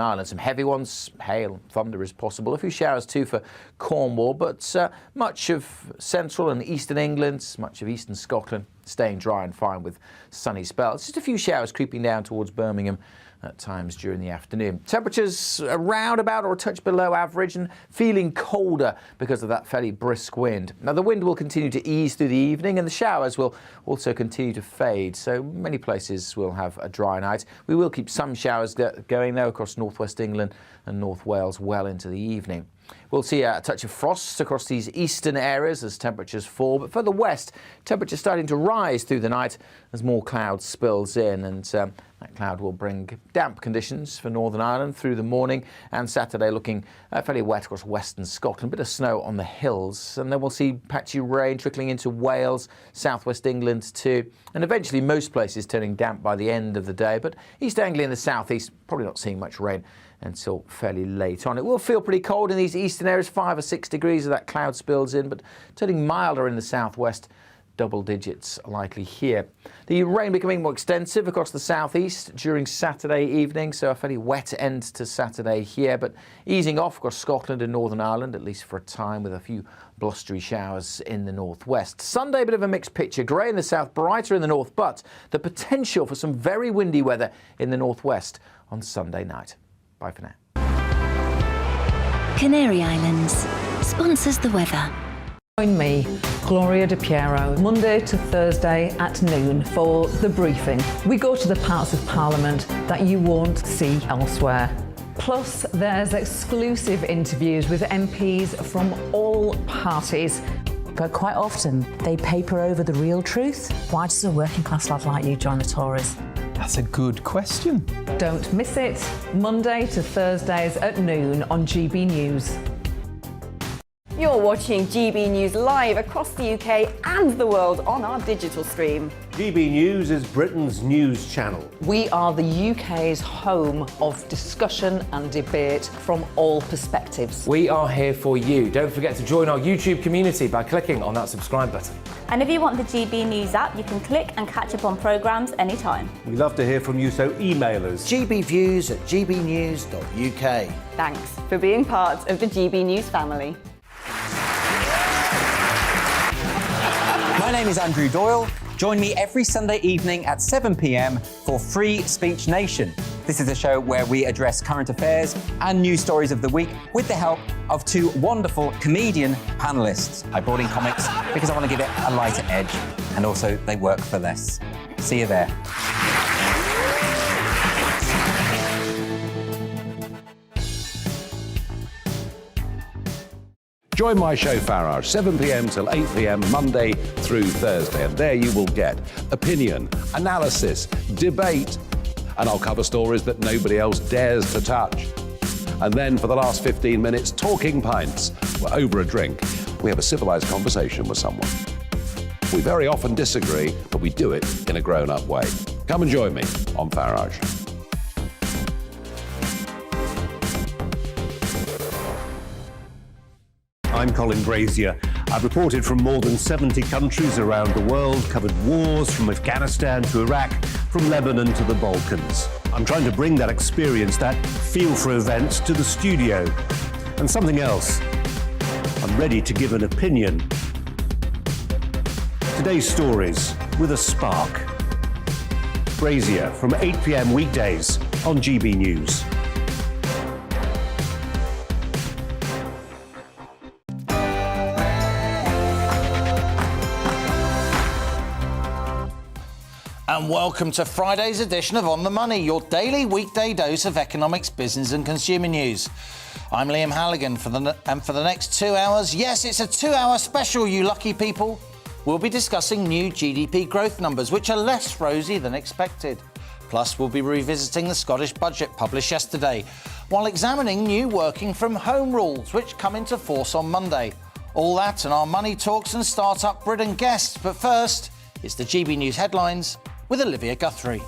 Ireland. Some heavy ones, hail and thunder is possible. A few showers too for Cornwall, but much of central and eastern England, much of eastern Scotland staying dry and fine with sunny spells. Just a few showers creeping down towards Birmingham at times during the afternoon. Temperatures around about or a touch below average and feeling colder because of that fairly brisk wind. Now the wind will continue to ease through the evening and the showers will also continue to fade, so many places will have a dry night. We will keep some showers going though across northwest England and North Wales well into the evening. We'll see a touch of frost across these eastern areas as temperatures fall, but further west, temperatures starting to rise through the night as more cloud spills in, and that cloud will bring damp conditions for Northern Ireland through the morning, and Saturday looking fairly wet across western Scotland, a bit of snow on the hills, and then we'll see patchy rain trickling into Wales, southwest England too, and eventually most places turning damp by the end of the day, but East Anglia and the southeast probably not seeing much rain until fairly late on. It will feel pretty cold in these eastern areas, 5 or 6 degrees as that cloud spills in, but turning milder in the southwest, double digits likely here. The rain becoming more extensive across the southeast during Saturday evening, so a fairly wet end to Saturday here, but easing off across Scotland and Northern Ireland, at least for a time, with a few blustery showers in the northwest. Sunday, a bit of a mixed picture. Grey in the south, brighter in the north, but the potential for some very windy weather in the northwest on Sunday night. Bye for now. Canary Islands sponsors the weather. Join me, Gloria De Piero, Monday to Thursday at noon for The Briefing. We go to the parts of Parliament that you won't see elsewhere. Plus, there's exclusive interviews with MPs from all parties. But quite often, they paper over the real truth. Why does a working class lad like you join the Tories? That's a good question. Don't miss it. Monday to Thursdays at noon on GB News. You're watching GB News live across the UK and the world on our digital stream. GB News is Britain's news channel. We are the UK's home of discussion and debate from all perspectives. We are here for you. Don't forget to join our YouTube community by clicking on that subscribe button. And if you want the GB News app, you can click and catch up on programmes anytime. We love to hear from you, so email us. gbviews@gbnews.uk. Thanks for being part of the GB News family. My name is Andrew Doyle. Join me every Sunday evening at 7 p.m. for Free Speech Nation. This is a show where we address current affairs and news stories of the week with the help of two wonderful comedian panellists. I brought in comics because I want to give it a lighter edge, and also they work for less. See you there. Join my show Farage, 7 p.m. till 8 p.m. Monday through Thursday, and there you will get opinion, analysis, debate, and I'll cover stories that nobody else dares to touch. And then for the last 15 minutes, talking pints. We're over a drink. We have a civilised conversation with someone. We very often disagree, but we do it in a grown-up way. Come and join me on Farage. I'm Colin Brazier. I've reported from more than 70 countries around the world, covered wars from Afghanistan to Iraq, from Lebanon to the Balkans. I'm trying to bring that experience, that feel for events, to the studio. And something else. I'm ready to give an opinion. Today's stories with a spark. Brazier from 8 p.m. weekdays on GB News. And welcome to Friday's edition of On the Money, your daily weekday dose of economics, business and consumer news. I'm Liam Halligan, and for the next 2 hours, yes, it's a 2-hour special, you lucky people, we'll be discussing new GDP growth numbers, which are less rosy than expected. Plus, we'll be revisiting the Scottish budget published yesterday, while examining new working from home rules, which come into force on Monday. All that and our money talks and start-up Britain guests. But first, it's the GB News headlines with Olivia Guthrie.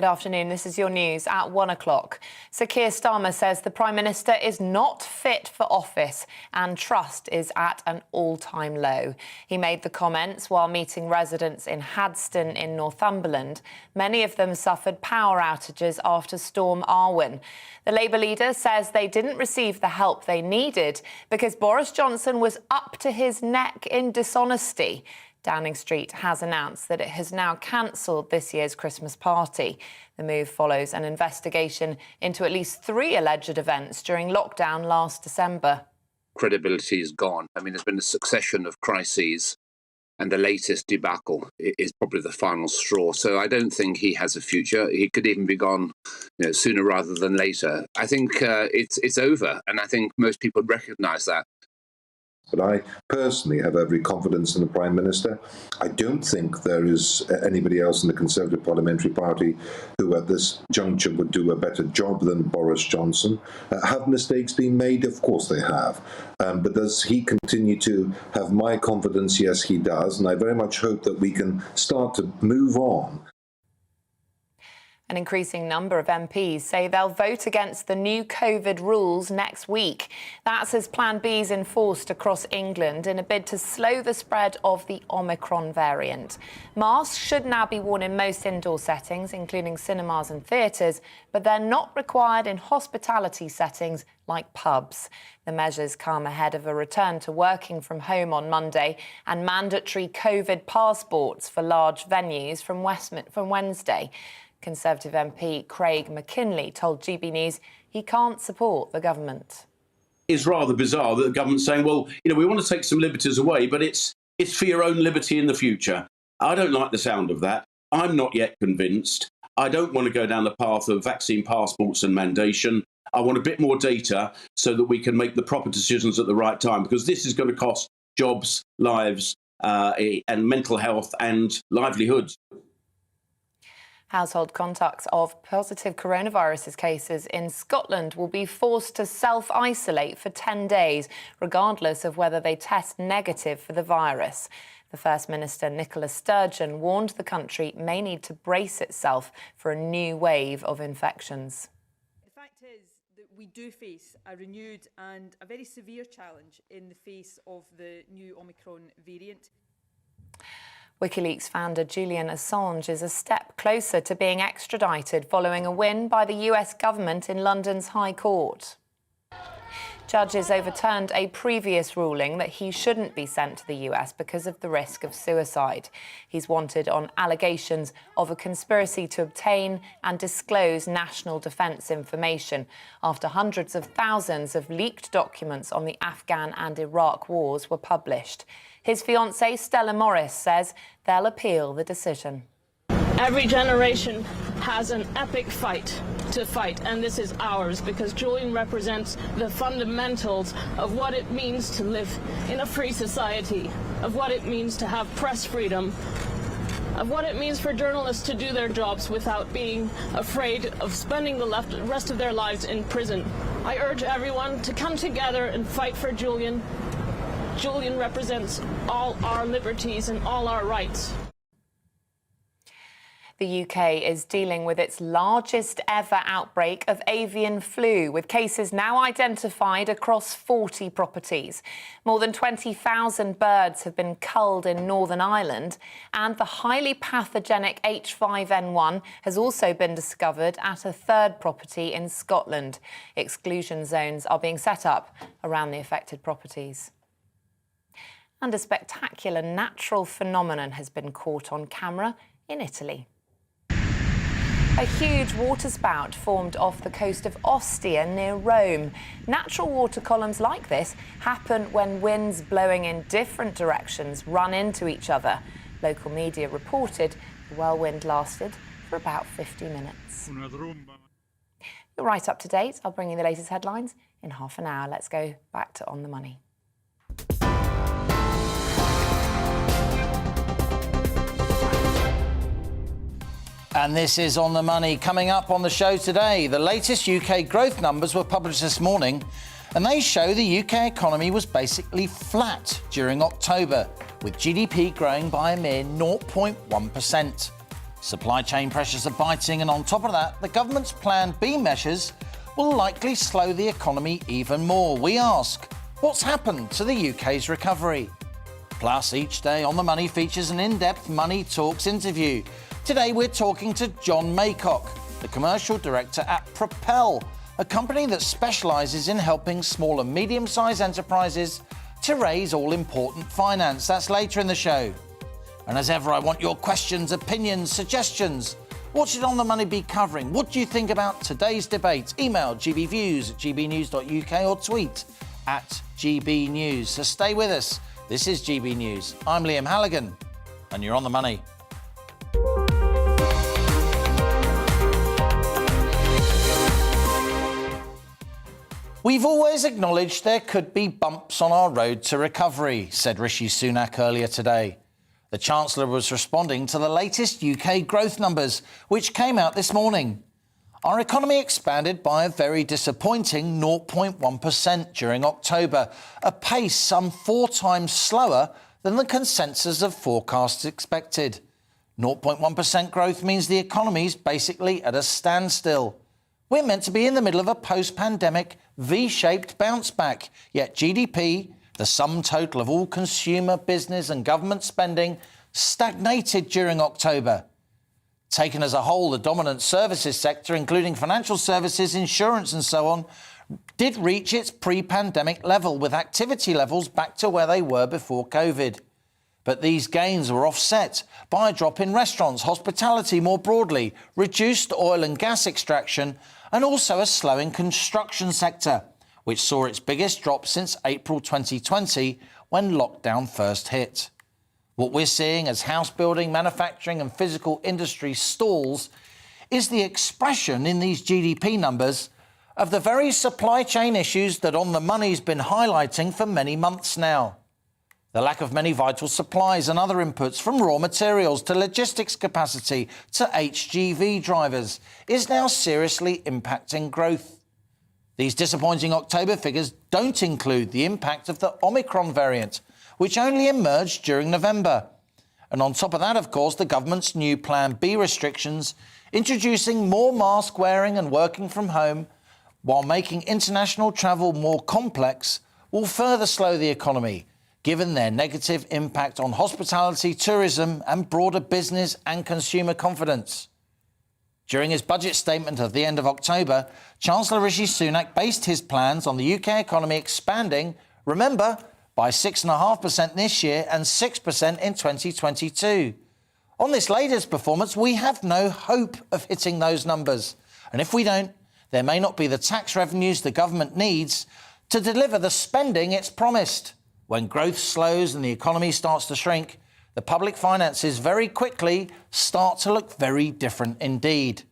Good afternoon. This is your news at 1 o'clock. Sir Keir Starmer says the Prime Minister is not fit for office and trust is at an all-time low. He made the comments while meeting residents in Hadston in Northumberland. Many of them suffered power outages after Storm Arwen. The Labour leader says they didn't receive the help they needed because Boris Johnson was up to his neck in dishonesty. Downing Street has announced that it has now cancelled this year's Christmas party. The move follows an investigation into at least 3 alleged events during lockdown last December. Credibility is gone. I mean, there's been a succession of crises, and the latest debacle is probably the final straw. So I don't think he has a future. He could even be gone, sooner rather than later. I think it's over, and I think most people recognise that. But I personally have every confidence in the Prime Minister. I don't think there is anybody else in the Conservative Parliamentary Party who at this juncture would do a better job than Boris Johnson. Have mistakes been made? Of course they have. But does he continue to have my confidence? Yes, he does. And I very much hope that we can start to move on. An increasing number of MPs say they'll vote against the new COVID rules next week. That's as Plan B is enforced across England in a bid to slow the spread of the Omicron variant. Masks should now be worn in most indoor settings, including cinemas and theatres, but they're not required in hospitality settings like pubs. The measures come ahead of a return to working from home on Monday and mandatory COVID passports for large venues from Wednesday. Conservative MP Craig McKinley told GB News he can't support the government. It's rather bizarre that the government's saying, well, we want to take some liberties away, but it's for your own liberty in the future. I don't like the sound of that. I'm not yet convinced. I don't want to go down the path of vaccine passports and mandation. I want a bit more data so that we can make the proper decisions at the right time, because this is going to cost jobs, lives, and mental health and livelihoods. Household contacts of positive coronavirus cases in Scotland will be forced to self-isolate for 10 days, regardless of whether they test negative for the virus. The First Minister, Nicola Sturgeon, warned the country may need to brace itself for a new wave of infections. The fact is that we do face a renewed and a very severe challenge in the face of the new Omicron variant. WikiLeaks founder Julian Assange is a step closer to being extradited following a win by the US government in London's High Court. Judges overturned a previous ruling that he shouldn't be sent to the US because of the risk of suicide. He's wanted on allegations of a conspiracy to obtain and disclose national defence information after hundreds of thousands of leaked documents on the Afghan and Iraq wars were published. His fiancée, Stella Morris, says they'll appeal the decision. Every generation has an epic fight to fight, and this is ours because Julian represents the fundamentals of what it means to live in a free society, of what it means to have press freedom, of what it means for journalists to do their jobs without being afraid of spending the rest of their lives in prison. I urge everyone to come together and fight for Julian. Julian represents all our liberties and all our rights. The UK is dealing with its largest ever outbreak of avian flu, with cases now identified across 40 properties. More than 20,000 birds have been culled in Northern Ireland, and the highly pathogenic H5N1 has also been discovered at a third property in Scotland. Exclusion zones are being set up around the affected properties. And a spectacular natural phenomenon has been caught on camera in Italy. A huge waterspout formed off the coast of Ostia near Rome. Natural water columns like this happen when winds blowing in different directions run into each other. Local media reported the whirlwind lasted for about 50 minutes. You're right up to date. I'll bring you the latest headlines in half an hour. Let's go back to On the Money. And this is On the Money. Coming up on the show today, the latest UK growth numbers were published this morning, and they show the UK economy was basically flat during October, with GDP growing by a mere 0.1%. Supply chain pressures are biting, and on top of that, the government's Plan B measures will likely slow the economy even more. We ask, what's happened to the UK's recovery? Plus, each day on The Money features an in-depth Money Talks interview. Today, we're talking to John Maycock, the commercial director at Propel, a company that specialises in helping small and medium-sized enterprises to raise all-important finance. That's later in the show. And as ever, I want your questions, opinions, suggestions. What should On The Money be covering? What do you think about today's debate? Email gbviews@gbnews.uk or tweet @gbnews. So stay with us. This is GB News. I'm Liam Halligan, and you're On The Money. We've always acknowledged there could be bumps on our road to recovery, said Rishi Sunak earlier today. The Chancellor was responding to the latest UK growth numbers, which came out this morning. Our economy expanded by a very disappointing 0.1% during October, a pace some 4 times slower than the consensus of forecasts expected. 0.1% growth means the economy's basically at a standstill. We're meant to be in the middle of a post-pandemic V-shaped bounce back, yet GDP, the sum total of all consumer, business and government spending, stagnated during October. Taken as a whole, the dominant services sector, including financial services, insurance and so on, did reach its pre-pandemic level, with activity levels back to where they were before COVID. But these gains were offset by a drop in restaurants, hospitality more broadly, reduced oil and gas extraction, and also a slowing construction sector, which saw its biggest drop since April 2020, when lockdown first hit. What we're seeing as house building, manufacturing and physical industry stalls is the expression in these GDP numbers of the very supply chain issues that On The Money's been highlighting for many months now. The lack of many vital supplies and other inputs, from raw materials to logistics capacity to HGV drivers, is now seriously impacting growth. These disappointing October figures don't include the impact of the Omicron variant, which only emerged during November. And on top of that, of course, the government's new Plan B restrictions, introducing more mask wearing and working from home, while making international travel more complex, will further slow the economy, given their negative impact on hospitality, tourism and broader business and consumer confidence. During his budget statement at the end of October, Chancellor Rishi Sunak based his plans on the UK economy expanding, remember, by 6.5% this year and 6% in 2022. On this latest performance, we have no hope of hitting those numbers. And if we don't, there may not be the tax revenues the government needs to deliver the spending it's promised. When growth slows and the economy starts to shrink, the public finances very quickly start to look very different indeed.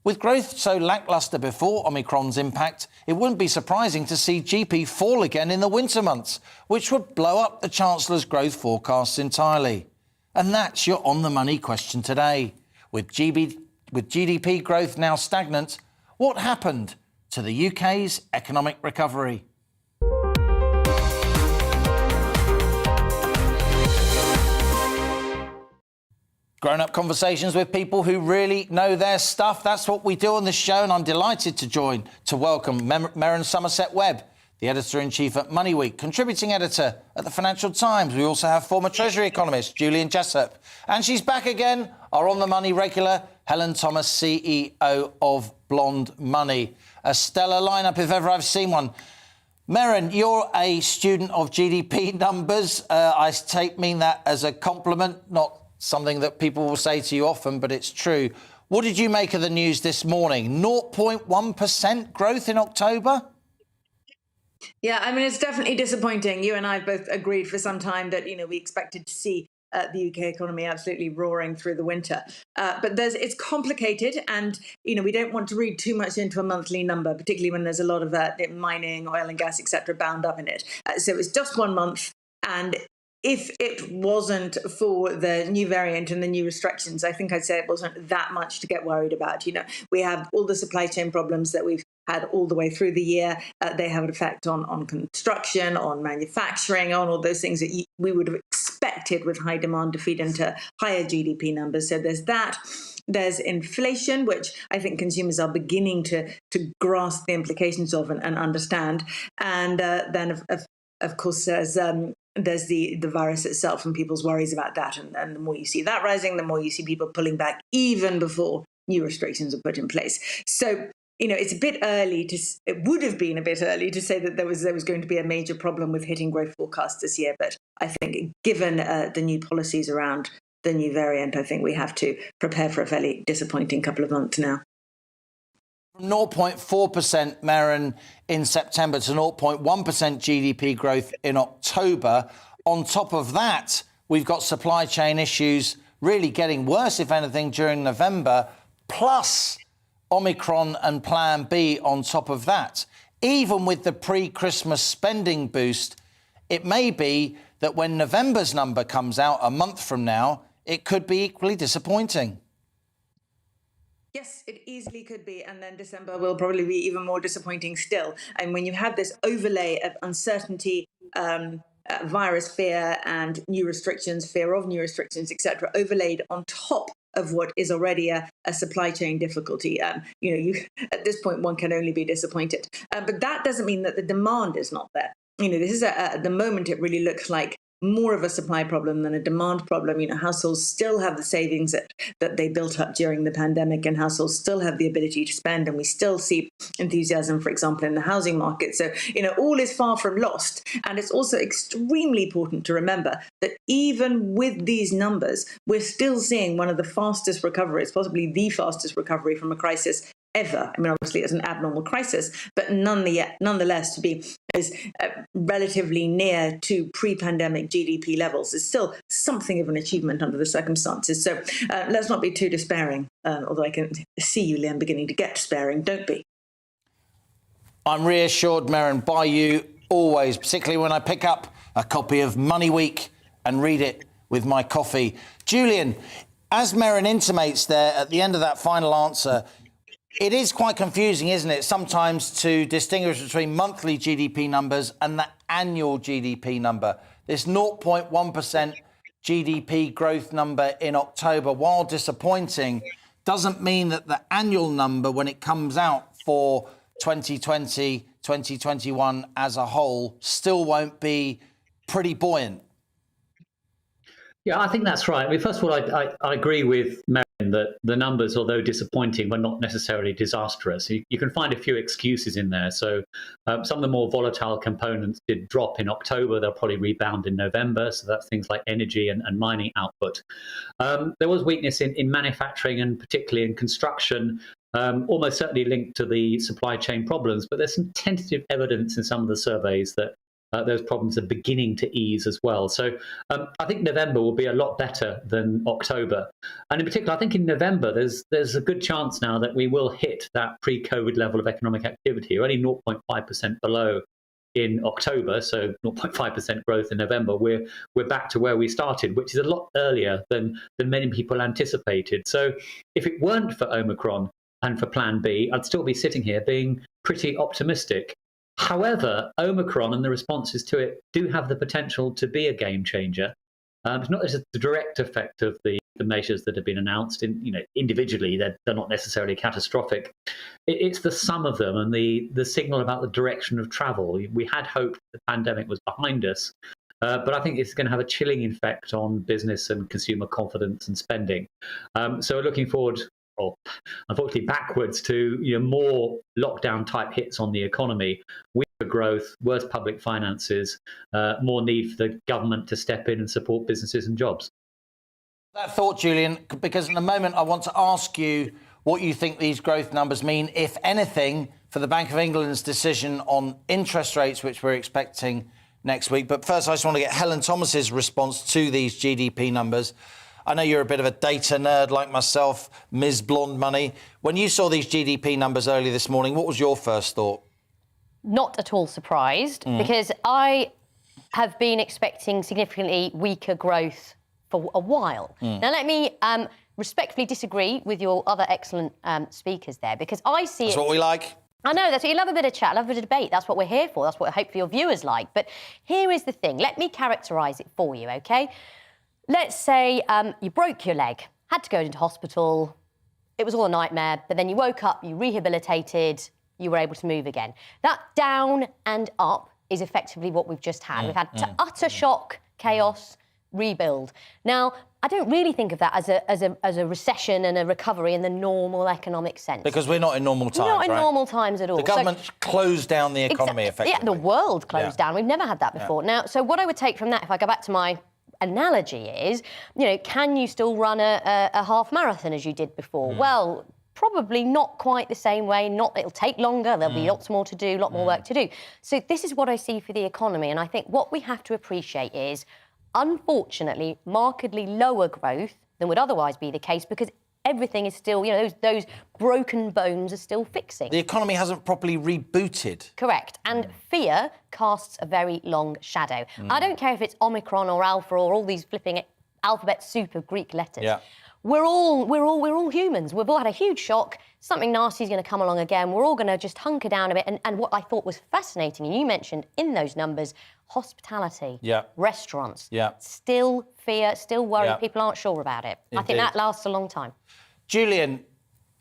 With growth so lacklustre before Omicron's impact, it wouldn't be surprising to see GP fall again in the winter months, which would blow up the Chancellor's growth forecasts entirely. And that's your On The Money question today. With GDP growth now stagnant, what happened to the UK's economic recovery? Grown-up conversations with people who really know their stuff. That's what we do on this show, and I'm delighted to welcome Merryn Somerset-Webb, the editor-in-chief at Money Week, contributing editor at the Financial Times. We also have former Treasury economist Julian Assange. And she's back again, our On The Money regular, Helen Thomas, CEO of Blonde Money. A stellar lineup if ever I've seen one. Merryn, you're a student of GDP numbers. I mean that as a compliment, not something that people will say to you often, but it's true. What did you make of the news this morning? 0.1% growth in October? Yeah, I mean, it's definitely disappointing. You and I have both agreed for some time that, we expected to see the UK economy absolutely roaring through the winter. But it's complicated, and, we don't want to read too much into a monthly number, particularly when there's a lot of mining, oil and gas, etc., bound up in it. So it's just 1 month, and if it wasn't for the new variant and the new restrictions, I think I'd say it wasn't that much to get worried about. We have all the supply chain problems that we've had all the way through the year. They have an effect on construction, on manufacturing, on all those things that we would have expected with high demand to feed into higher GDP numbers. So there's that. There's inflation, which I think consumers are beginning to grasp the implications of and understand. And then, of course, there's the virus itself and people's worries about that. And the more you see that rising, the more you see people pulling back even before new restrictions are put in place. So, it's a bit early it would have been a bit early to say that there was going to be a major problem with hitting growth forecasts this year. But I think given the new policies around the new variant, I think we have to prepare for a fairly disappointing couple of months now. From 0.4%, Merrin, in September to 0.1% GDP growth in October. On top of that, we've got supply chain issues really getting worse, if anything, during November, plus Omicron and Plan B on top of that. Even with the pre-Christmas spending boost, it may be that when November's number comes out a month from now, it could be equally disappointing. Yes, it easily could be. And then December will probably be even more disappointing still. And when you have this overlay of uncertainty, virus fear and new restrictions, fear of new restrictions, etc., overlaid on top of what is already a supply chain difficulty, at this point, one can only be disappointed. But that doesn't mean that the demand is not there. This is at the moment, it really looks like more of a supply problem than a demand problem. Households still have the savings that they built up during the pandemic, and households still have the ability to spend, and we still see enthusiasm, for example, in the housing market. So, all is far from lost. And it's also extremely important to remember that even with these numbers, we're still seeing one of the fastest recoveries, possibly the fastest recovery from a crisis ever. Obviously, it's an abnormal crisis, but nonetheless, to be as relatively near to pre-pandemic GDP levels is still something of an achievement under the circumstances. So let's not be too despairing, although I can see you, Liam, beginning to get despairing. Don't be. I'm reassured, Merrin, by you always, particularly when I pick up a copy of Money Week and read it with my coffee. Julian, as Merrin intimates there at the end of that final answer, it is quite confusing, isn't it, sometimes to distinguish between monthly GDP numbers and the annual GDP number. This 0.1% GDP growth number in October, while disappointing, doesn't mean that the annual number, when it comes out for 2020, 2021 as a whole, still won't be pretty buoyant. Yeah, I think that's right. First of all, I agree with Merrin that the numbers, although disappointing, were not necessarily disastrous. You can find a few excuses in there. So some of the more volatile components did drop in October. They'll probably rebound in November. So that's things like energy and mining output. There was weakness in manufacturing and particularly in construction, almost certainly linked to the supply chain problems. But there's some tentative evidence in some of the surveys that those problems are beginning to ease as well. So I think November will be a lot better than October. And in particular, I think in November, there's a good chance now that we will hit that pre-COVID level of economic activity. We're only 0.5% below in October, so 0.5% growth in November. We're back to where we started, which is a lot earlier than many people anticipated. So if it weren't for Omicron and for Plan B, I'd still be sitting here being pretty optimistic. However, Omicron and the responses to it do have the potential to be a game changer. It's not just the direct effect of the measures that have been announced. Individually, they're not necessarily catastrophic. It's the sum of them and the signal about the direction of travel. We had hoped the pandemic was behind us, but I think it's going to have a chilling effect on business and consumer confidence and spending. So we're looking forward, or unfortunately backwards, to more lockdown type hits on the economy, weaker growth, worse public finances, more need for the government to step in and support businesses and jobs. That thought, Julian, because in a moment I want to ask you what you think these growth numbers mean, if anything, for the Bank of England's decision on interest rates, which we're expecting next week. But first, I just want to get Helen Thomas's response to these GDP numbers. I know you're a bit of a data nerd like myself, Ms. Blonde Money. When you saw these GDP numbers early this morning, what was your first thought? Not at all surprised, because I have been expecting significantly weaker growth for a while. Now, let me respectfully disagree with your other excellent speakers there, because I see That's what we like. I know, that's what you love, a bit of chat, love a bit of debate. That's what we're here for. That's what hopefully your viewers like. But here is the thing. Let me characterise it for you, OK? Let's say you broke your leg, had to go into hospital. It was all a nightmare, but then you woke up, you rehabilitated, you were able to move again. That down and up is effectively what we've just had. We've had utter shock, chaos, rebuild. Now, I don't really think of that as a recession and a recovery in the normal economic sense. Because we're not in normal times, We're not in right? normal times at all. The government closed down the economy effectively. Yeah, the world closed down. We've never had that before. Now, so what I would take from that, if I go back to my analogy, is, you know, can you still run a half marathon as you did before? Well, probably not quite the same way. It'll take longer. There'll be lots more to do, a lot more work to do. So this is what I see for the economy, and I think what we have to appreciate is, unfortunately, markedly lower growth than would otherwise be the case, because everything is still, you know, those broken bones are still fixing. The economy hasn't properly rebooted. Correct. And fear casts a very long shadow. I don't care if it's Omicron or Alpha or all these flipping alphabet soup of Greek letters. Yeah. We're all humans. We've all had a huge shock. Something nasty is going to come along again. We're all going to just hunker down a bit. And what I thought was fascinating, and you mentioned in those numbers, hospitality, restaurants, still fear, still worry. People aren't sure about it. Indeed. I think that lasts a long time. Julian,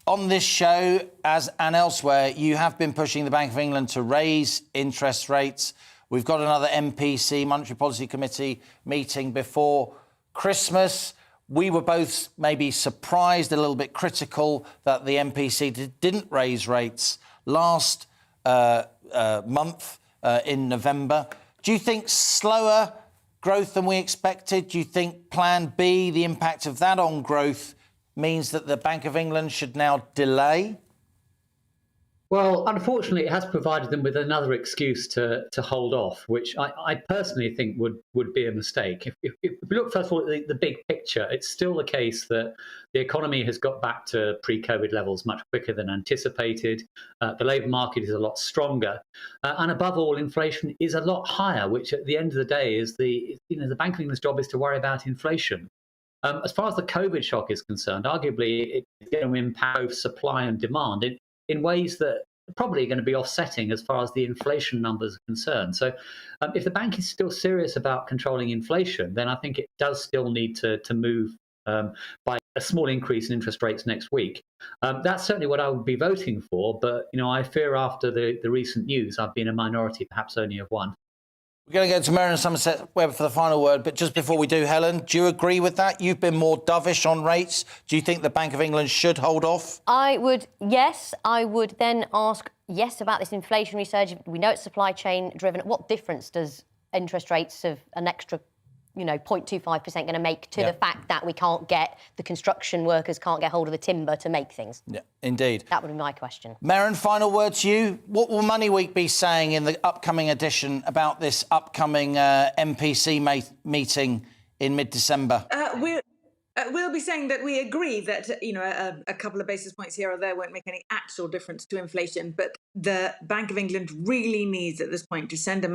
on this show, and elsewhere, you have been pushing the Bank of England to raise interest rates. We've got another MPC, Monetary Policy Committee, meeting before Christmas. We were both maybe surprised, a little bit critical, that the MPC didn't raise rates last month in November. Do you think slower growth than we expected? Do you think Plan B, the impact of that on growth, means that the Bank of England should now delay? Well, unfortunately, it has provided them with another excuse to hold off, which I personally think would be a mistake. If we look, first of all, at the big picture, it's still the case that the economy has got back to pre-COVID levels much quicker than anticipated. The labour market is a lot stronger. And above all, inflation is a lot higher, which at the end of the day is the Bank of England's job is to worry about inflation. As far as the COVID shock is concerned, arguably it's going to impact both supply and demand in ways that are probably going to be offsetting as far as the inflation numbers are concerned. So if the bank is still serious about controlling inflation, then I think it does still need to move by a small increase in interest rates next week. That's certainly what I would be voting for. But, I fear after the recent news, I've been a minority, perhaps only of one. We're going to go to Mary Somerset-Webb for the final word, but just before we do, Helen, do you agree with that? You've been more dovish on rates. Do you think the Bank of England should hold off? Yes. I would then ask, about this inflationary surge. We know it's supply chain driven. What difference does interest rates of an extra 0.25% going to make to the fact that we can't get the construction workers can't get hold of the timber to make things? Yeah, indeed. That would be my question. Maren, final word to you. What will Money Week be saying in the upcoming edition about this upcoming MPC meeting in mid-December? We'll be saying that we agree that, a couple of basis points here or there won't make any actual difference to inflation, but the Bank of England really needs at this point to send a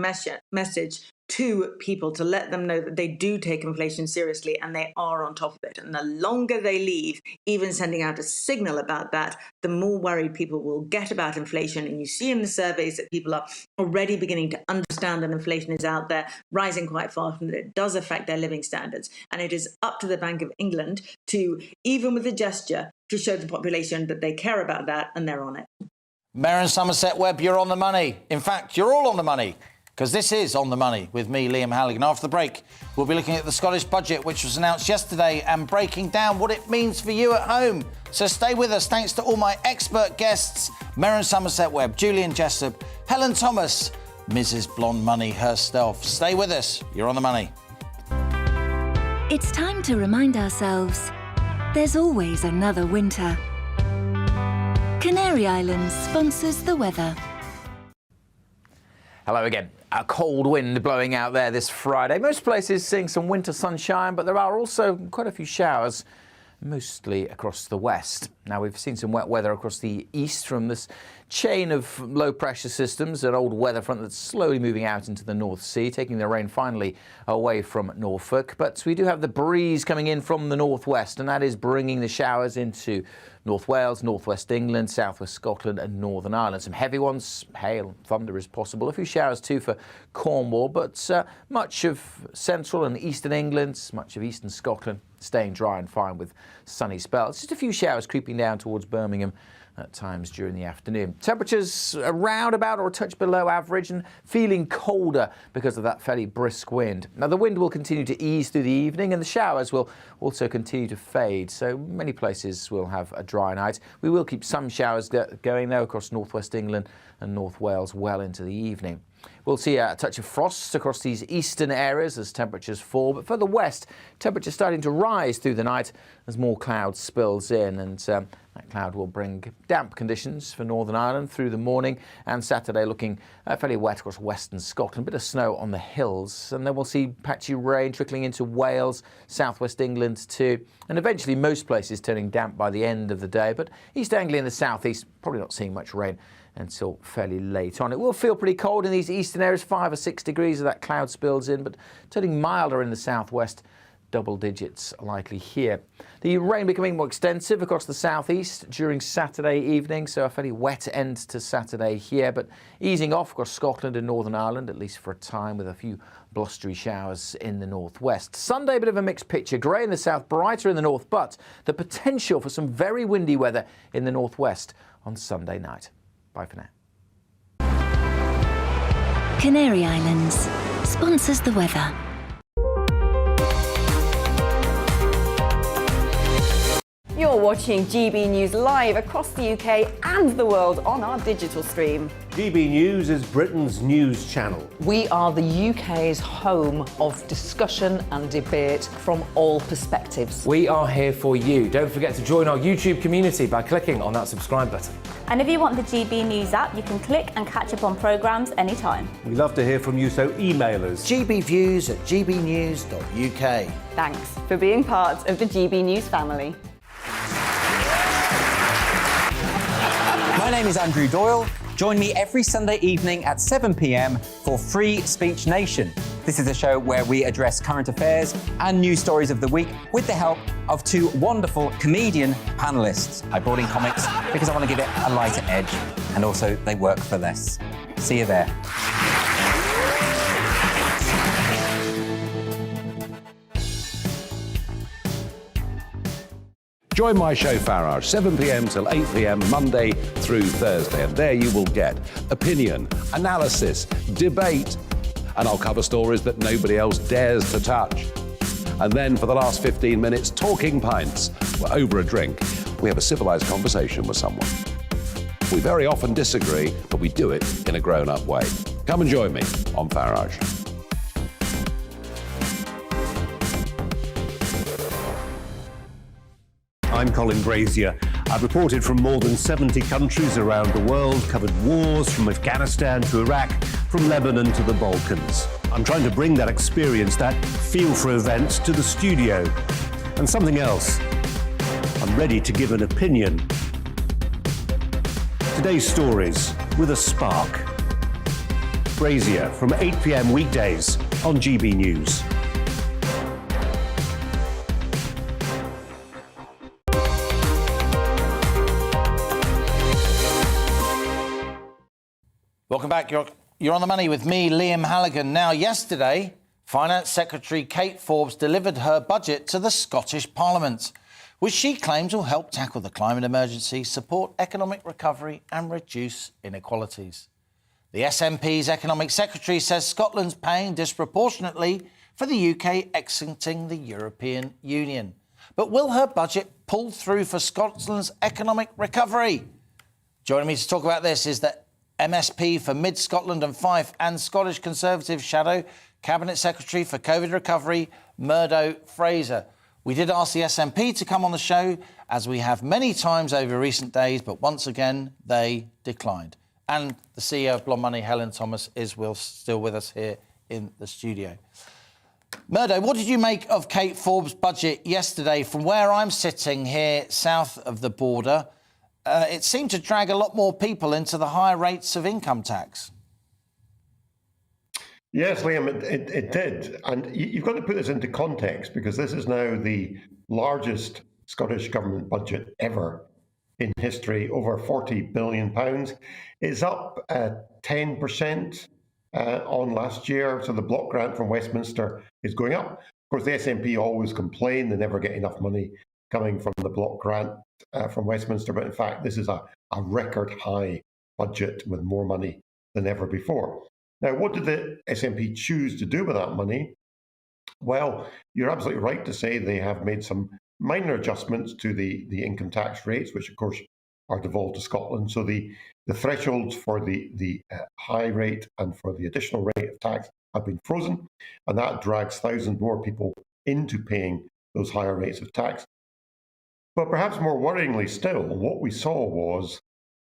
message to people to let them know that they do take inflation seriously and they are on top of it. And the longer they leave, even sending out a signal about that, the more worried people will get about inflation. And you see in the surveys that people are already beginning to understand that inflation is out there, rising quite fast, and that it does affect their living standards. And it is up to the Bank of England to, even with a gesture, to show the population that they care about that and they're on it. Maren Somerset-Webb, you're on the money. In fact, you're all on the money, because this is On the Money with me, Liam Halligan. After the break, we'll be looking at the Scottish budget, which was announced yesterday, and breaking down what it means for you at home. So stay with us. Thanks to all my expert guests, Maren Somerset-Webb, Julian Jessup, Helen Thomas, Mrs. Blonde Money herself. Stay with us. You're on the money. It's time to remind ourselves there's always another winter. Canary Islands sponsors the weather. Hello again. A cold wind blowing out there this Friday. Most places seeing some winter sunshine, but there are also quite a few showers mostly across the west. Now, we've seen some wet weather across the east from this chain of low pressure systems, an old weather front that's slowly moving out into the North Sea, taking the rain finally away from Norfolk. But we do have the breeze coming in from the northwest, and that is bringing the showers into North Wales, northwest England, southwest Scotland and Northern Ireland. Some heavy ones, hail, thunder is possible. A few showers too for Cornwall, but much of central and eastern England, much of eastern Scotland staying dry and fine with sunny spells. Just a few showers creeping down towards Birmingham at times during the afternoon. Temperatures around about or a touch below average and feeling colder because of that fairly brisk wind. Now, the wind will continue to ease through the evening and the showers will also continue to fade, so many places will have a dry night. We will keep some showers going though across northwest England and North Wales well into the evening. We'll see a touch of frost across these eastern areas as temperatures fall, but further west, temperatures starting to rise through the night as more cloud spills in, and that cloud will bring damp conditions for Northern Ireland through the morning, and Saturday looking fairly wet across western Scotland, a bit of snow on the hills, and then we'll see patchy rain trickling into Wales, southwest England too, and eventually most places turning damp by the end of the day, but East Anglia in the southeast probably not seeing much rain until fairly late on. It will feel pretty cold in these eastern areas, 5 or 6 degrees as that cloud spills in, but turning milder in the southwest, double digits likely here. The rain becoming more extensive across the southeast during Saturday evening, so a fairly wet end to Saturday here, but easing off across Scotland and Northern Ireland, at least for a time, with a few blustery showers in the northwest. Sunday, a bit of a mixed picture. Grey in the south, brighter in the north, but the potential for some very windy weather in the northwest on Sunday night. Bye for now. Canary Islands sponsors the weather. You're watching GB News live across the UK and the world on our digital stream. GB News is Britain's news channel. We are the UK's home of discussion and debate from all perspectives. We are here for you. Don't forget to join our YouTube community by clicking on that subscribe button. And if you want the GB News app, you can click and catch up on programmes anytime. We love to hear from you, so email us. gbviews@gbnews.uk. Thanks for being part of the GB News family. My name is Andrew Doyle. Join me every Sunday evening at 7 p.m. for Free Speech Nation. This is a show where we address current affairs and news stories of the week with the help of 2 wonderful comedian panellists. I brought in comics because I want to give it a lighter edge, and also they work for less. See you there. Join my show Farage, 7 p.m. till 8 p.m. Monday through Thursday, and there you will get opinion, analysis, debate, and I'll cover stories that nobody else dares to touch. And then for the last 15 minutes, talking pints. We're over a drink. We have a civilised conversation with someone. We very often disagree, but we do it in a grown-up way. Come and join me on Farage. I'm Colin Brazier. I've reported from more than 70 countries around the world, covered wars from Afghanistan to Iraq, from Lebanon to the Balkans. I'm trying to bring that experience, that feel for events, to the studio. And something else. I'm ready to give an opinion. Today's stories with a spark. Brazier from 8 p.m. weekdays on GB News. Welcome back. You're on the money with me, Liam Halligan. Now, yesterday, Finance Secretary Kate Forbes delivered her budget to the Scottish Parliament, which she claims will help tackle the climate emergency, support economic recovery and reduce inequalities. The SNP's Economic Secretary says Scotland's paying disproportionately for the UK exiting the European Union. But will her budget pull through for Scotland's economic recovery? Joining me to talk about this is the MSP for Mid Scotland and Fife and Scottish Conservative Shadow Cabinet Secretary for COVID Recovery, Murdo Fraser. We did ask the SNP to come on the show, as we have many times over recent days, but once again, they declined. And the CEO of Blonde Money, Helen Thomas, is still with us here in the studio. Murdo, what did you make of Kate Forbes' budget yesterday? From where I'm sitting here south of the border, it seemed to drag a lot more people into the higher rates of income tax. Yes, Liam, it did. And you've got to put this into context, because this is now the largest Scottish Government budget ever in history, over £40 billion. It's up 10% on last year. So the block grant from Westminster is going up. Of course, the SNP always complain they never get enough money coming from the block grant from Westminster. But in fact, this is a record high budget with more money than ever before. Now, what did the SNP choose to do with that money? Well, you're absolutely right to say they have made some minor adjustments to the income tax rates, which of course are devolved to Scotland. So the thresholds for the high rate and for the additional rate of tax have been frozen, and that drags thousands more people into paying those higher rates of tax. But perhaps more worryingly still, what we saw was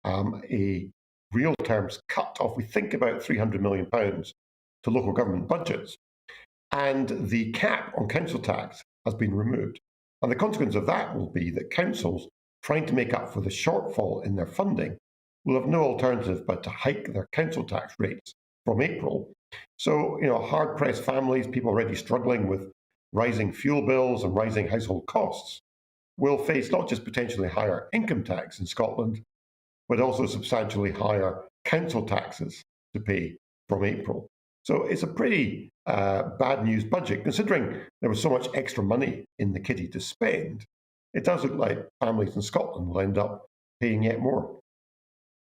a real terms cut off, we think about £300 million to local government budgets. And the cap on council tax has been removed. And the consequence of that will be that councils trying to make up for the shortfall in their funding will have no alternative but to hike their council tax rates from April. So, hard-pressed families, people already struggling with rising fuel bills and rising household costs, will face not just potentially higher income tax in Scotland, but also substantially higher council taxes to pay from April. So it's a pretty bad news budget, considering there was so much extra money in the kitty to spend. It does look like families in Scotland will end up paying yet more.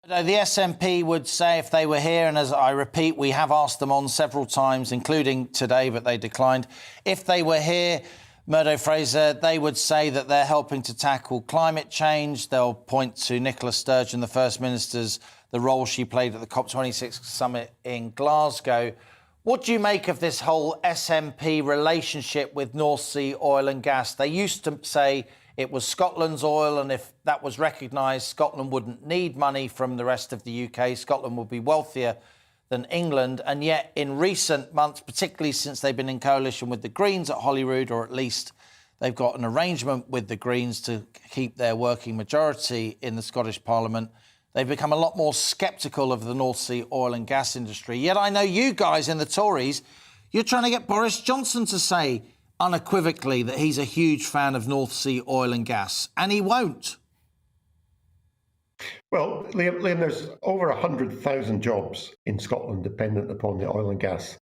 The SNP would say if they were here, and as I repeat, we have asked them on several times, including today, but they declined. If they were here, Murdo Fraser, they would say that they're helping to tackle climate change. They'll point to Nicola Sturgeon, the First Minister's, the role she played at the COP26 summit in Glasgow. What do you make of this whole SNP relationship with North Sea oil and gas? They used to say it was Scotland's oil, and if that was recognised, Scotland wouldn't need money from the rest of the UK. Scotland would be wealthier than England. And yet in recent months, particularly since they've been in coalition with the Greens at Holyrood, or at least they've got an arrangement with the Greens to keep their working majority in the Scottish Parliament, they've become a lot more sceptical of the North Sea oil and gas industry. Yet I know you guys in the Tories, you're trying to get Boris Johnson to say unequivocally that he's a huge fan of North Sea oil and gas, and he won't. Well, Liam, there's over 100,000 jobs in Scotland dependent upon the oil and gas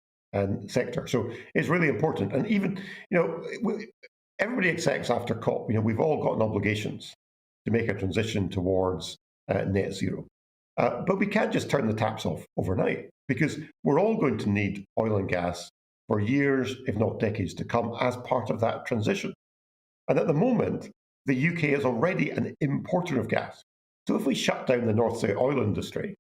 sector. So it's really important. And even, everybody accepts after COP, we've all got obligations to make a transition towards net zero. But we can't just turn the taps off overnight, because we're all going to need oil and gas for years, if not decades to come, as part of that transition. And at the moment, the UK is already an importer of gas. So if we shut down the North Sea oil industry,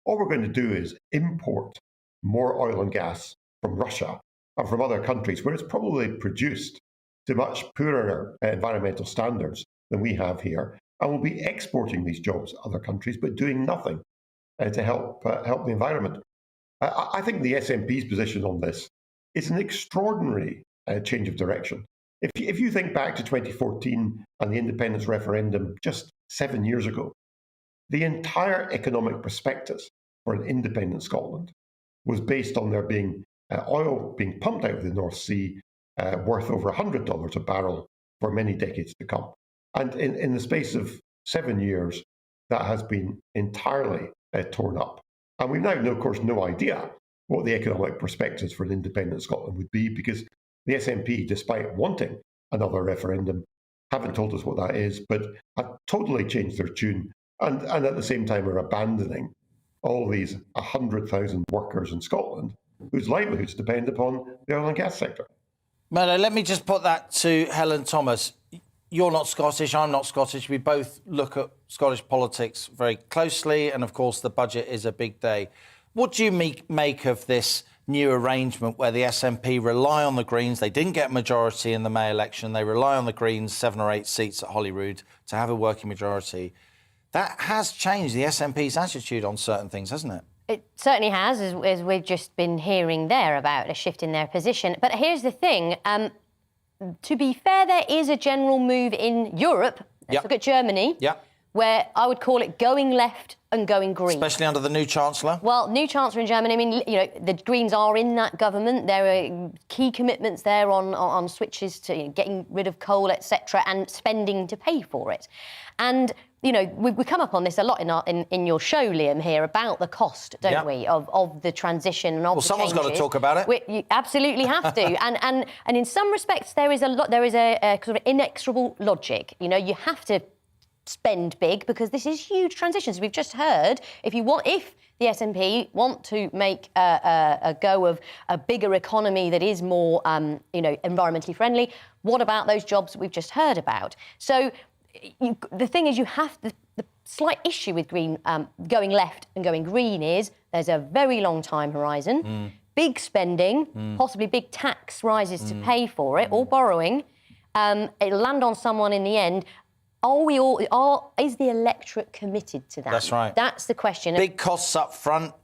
all we're going to do is import more oil and gas from Russia and from other countries where it's probably produced to much poorer environmental standards than we have here. And we'll be exporting these jobs to other countries, but doing nothing to help the environment. I think the SNP's position on this is an extraordinary change of direction. If you think back to 2014 and the independence referendum just 7 years ago, the entire economic prospectus for an independent Scotland was based on there being oil being pumped out of the North Sea worth over $100 a barrel for many decades to come. And in the space of 7 years, that has been entirely torn up. And we've now, of course, no idea what the economic prospectus for an independent Scotland would be, because the SNP, despite wanting another referendum, haven't told us what that is, but have totally changed their tune and at the same time are abandoning all these 100,000 workers in Scotland whose livelihoods depend upon the oil and gas sector. Murdo, let me just put that to Helen Thomas. You're not Scottish, I'm not Scottish. We both look at Scottish politics very closely, and of course the budget is a big day. What do you make of this new arrangement where the SNP rely on the Greens? They didn't get a majority in the May election. They rely on the Greens, 7 or 8 seats at Holyrood, to have a working majority. That has changed the SNP's attitude on certain things, hasn't it? It certainly has, as we've just been hearing there about a shift in their position. But here's the thing. To be fair, there is a general move in Europe. Let's look at Germany, where I would call it going left and going green. Especially under the new Chancellor? Well, new Chancellor in Germany, I mean, you know, the Greens are in that government. There are key commitments there on switches to getting rid of coal, etc., and spending to pay for it. And, you know, we come up on this a lot in your show, Liam, here, about the cost, don't we, of the transition and of the someone's got to changes. talk about it. You absolutely have to. and in some respects, there is a sort of inexorable logic. You know, you have to spend big because this is huge transitions. We've just heard if the SNP want to make a go of a bigger economy that is more, you know, environmentally friendly, what about those jobs that we've just heard about? So the thing is, you have the slight issue with green going left and going green is there's a very long time horizon, big spending, possibly big tax rises to pay for it, or borrowing. It'll land on someone in the end. Is the electorate committed to that? That's right. That's the question. Big costs up front,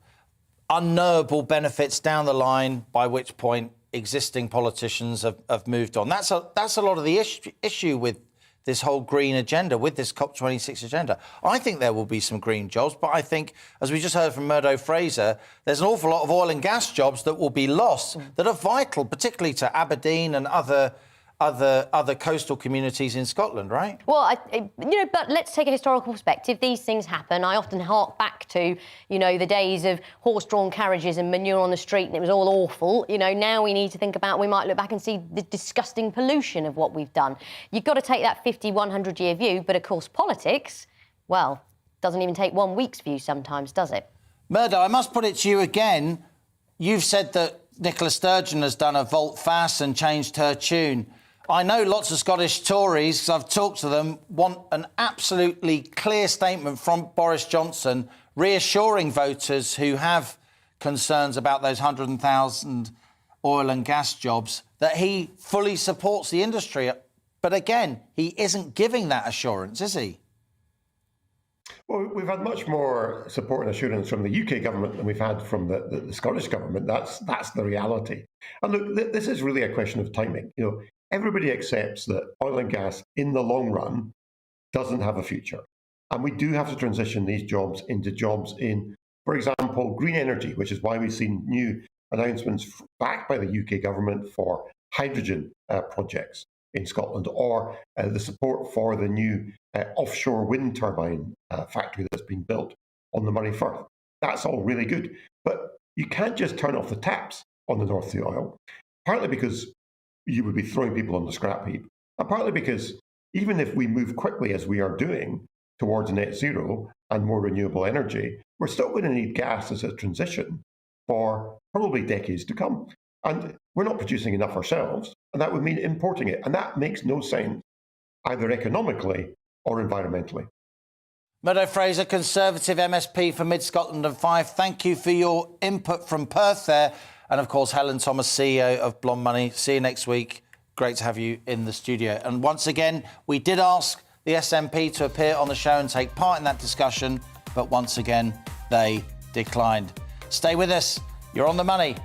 unknowable benefits down the line, by which point existing politicians have moved on. That's a lot of the issue with this whole green agenda, with this COP26 agenda. I think there will be some green jobs, but I think, as we just heard from Murdo Fraser, there's an awful lot of oil and gas jobs that will be lost that are vital, particularly to Aberdeen and other coastal communities in Scotland, right? Well, you know, but let's take a historical perspective. These things happen. I often hark back to, you know, the days of horse-drawn carriages and manure on the street, and it was all awful. You know, now we need to think about, we might look back and see the disgusting pollution of what we've done. You've got to take that 50, 100-year view, but of course politics, well, doesn't even take 1 week's view sometimes, does it? Murdo, I must put it to you again. You've said that Nicola Sturgeon has done a volte-face and changed her tune. I know lots of Scottish Tories, because I've talked to them, want an absolutely clear statement from Boris Johnson reassuring voters who have concerns about those 100,000 oil and gas jobs that he fully supports the industry. But again, he isn't giving that assurance, is he? Well, we've had much more support and assurance from the UK government than we've had from the Scottish government. That's the reality. And look, this is really a question of timing. You know, everybody accepts that oil and gas in the long run doesn't have a future. And we do have to transition these jobs into jobs in, for example, green energy, which is why we've seen new announcements backed by the UK government for hydrogen projects in Scotland, or the support for the new offshore wind turbine factory that's been built on the Moray Firth. That's all really good. But you can't just turn off the taps on the North Sea oil, partly because you would be throwing people on the scrap heap, and partly because even if we move quickly, as we are doing, towards net zero and more renewable energy, we're still going to need gas as a transition for probably decades to come. And we're not producing enough ourselves, and that would mean importing it. And that makes no sense, either economically or environmentally. Murdo Fraser, Conservative MSP for Mid-Scotland and Fife, thank you for your input from Perth there. And, of course, Helen Thomas, CEO of Blonde Money. See you next week. Great to have you in the studio. And once again, we did ask the SNP to appear on the show and take part in that discussion, but once again, they declined. Stay with us. You're on the money.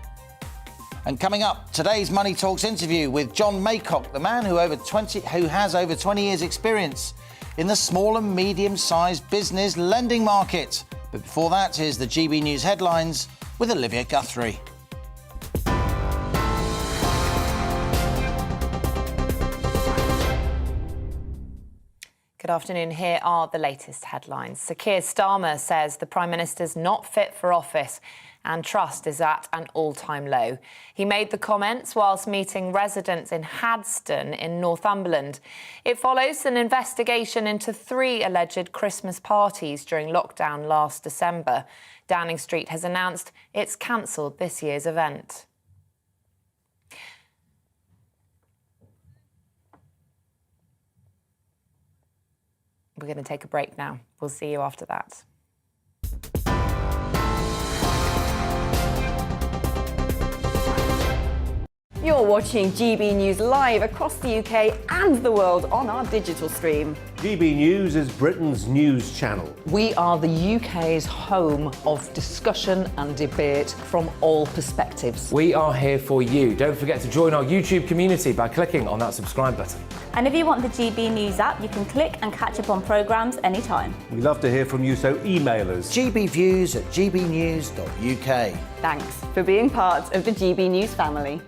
And coming up, today's Money Talks interview with John Maycock, the man who has over 20 years' experience in the small and medium-sized business lending market. But before that, here's the GB News headlines with Olivia Guthrie. Good afternoon. Here are the latest headlines. Sir Keir Starmer says the Prime Minister's not fit for office and trust is at an all-time low. He made the comments whilst meeting residents in Hadston in Northumberland. It follows an investigation into 3 alleged Christmas parties during lockdown last December. Downing Street has announced it's cancelled this year's event. We're going to take a break now. We'll see you after that. You're watching GB News live across the UK and the world on our digital stream. GB News is Britain's news channel. We are the UK's home of discussion and debate from all perspectives. We are here for you. Don't forget to join our YouTube community by clicking on that subscribe button. And if you want the GB News app, you can click and catch up on programmes anytime. We love to hear from you, so email us. gbviews@gbnews.uk. Thanks for being part of the GB News family.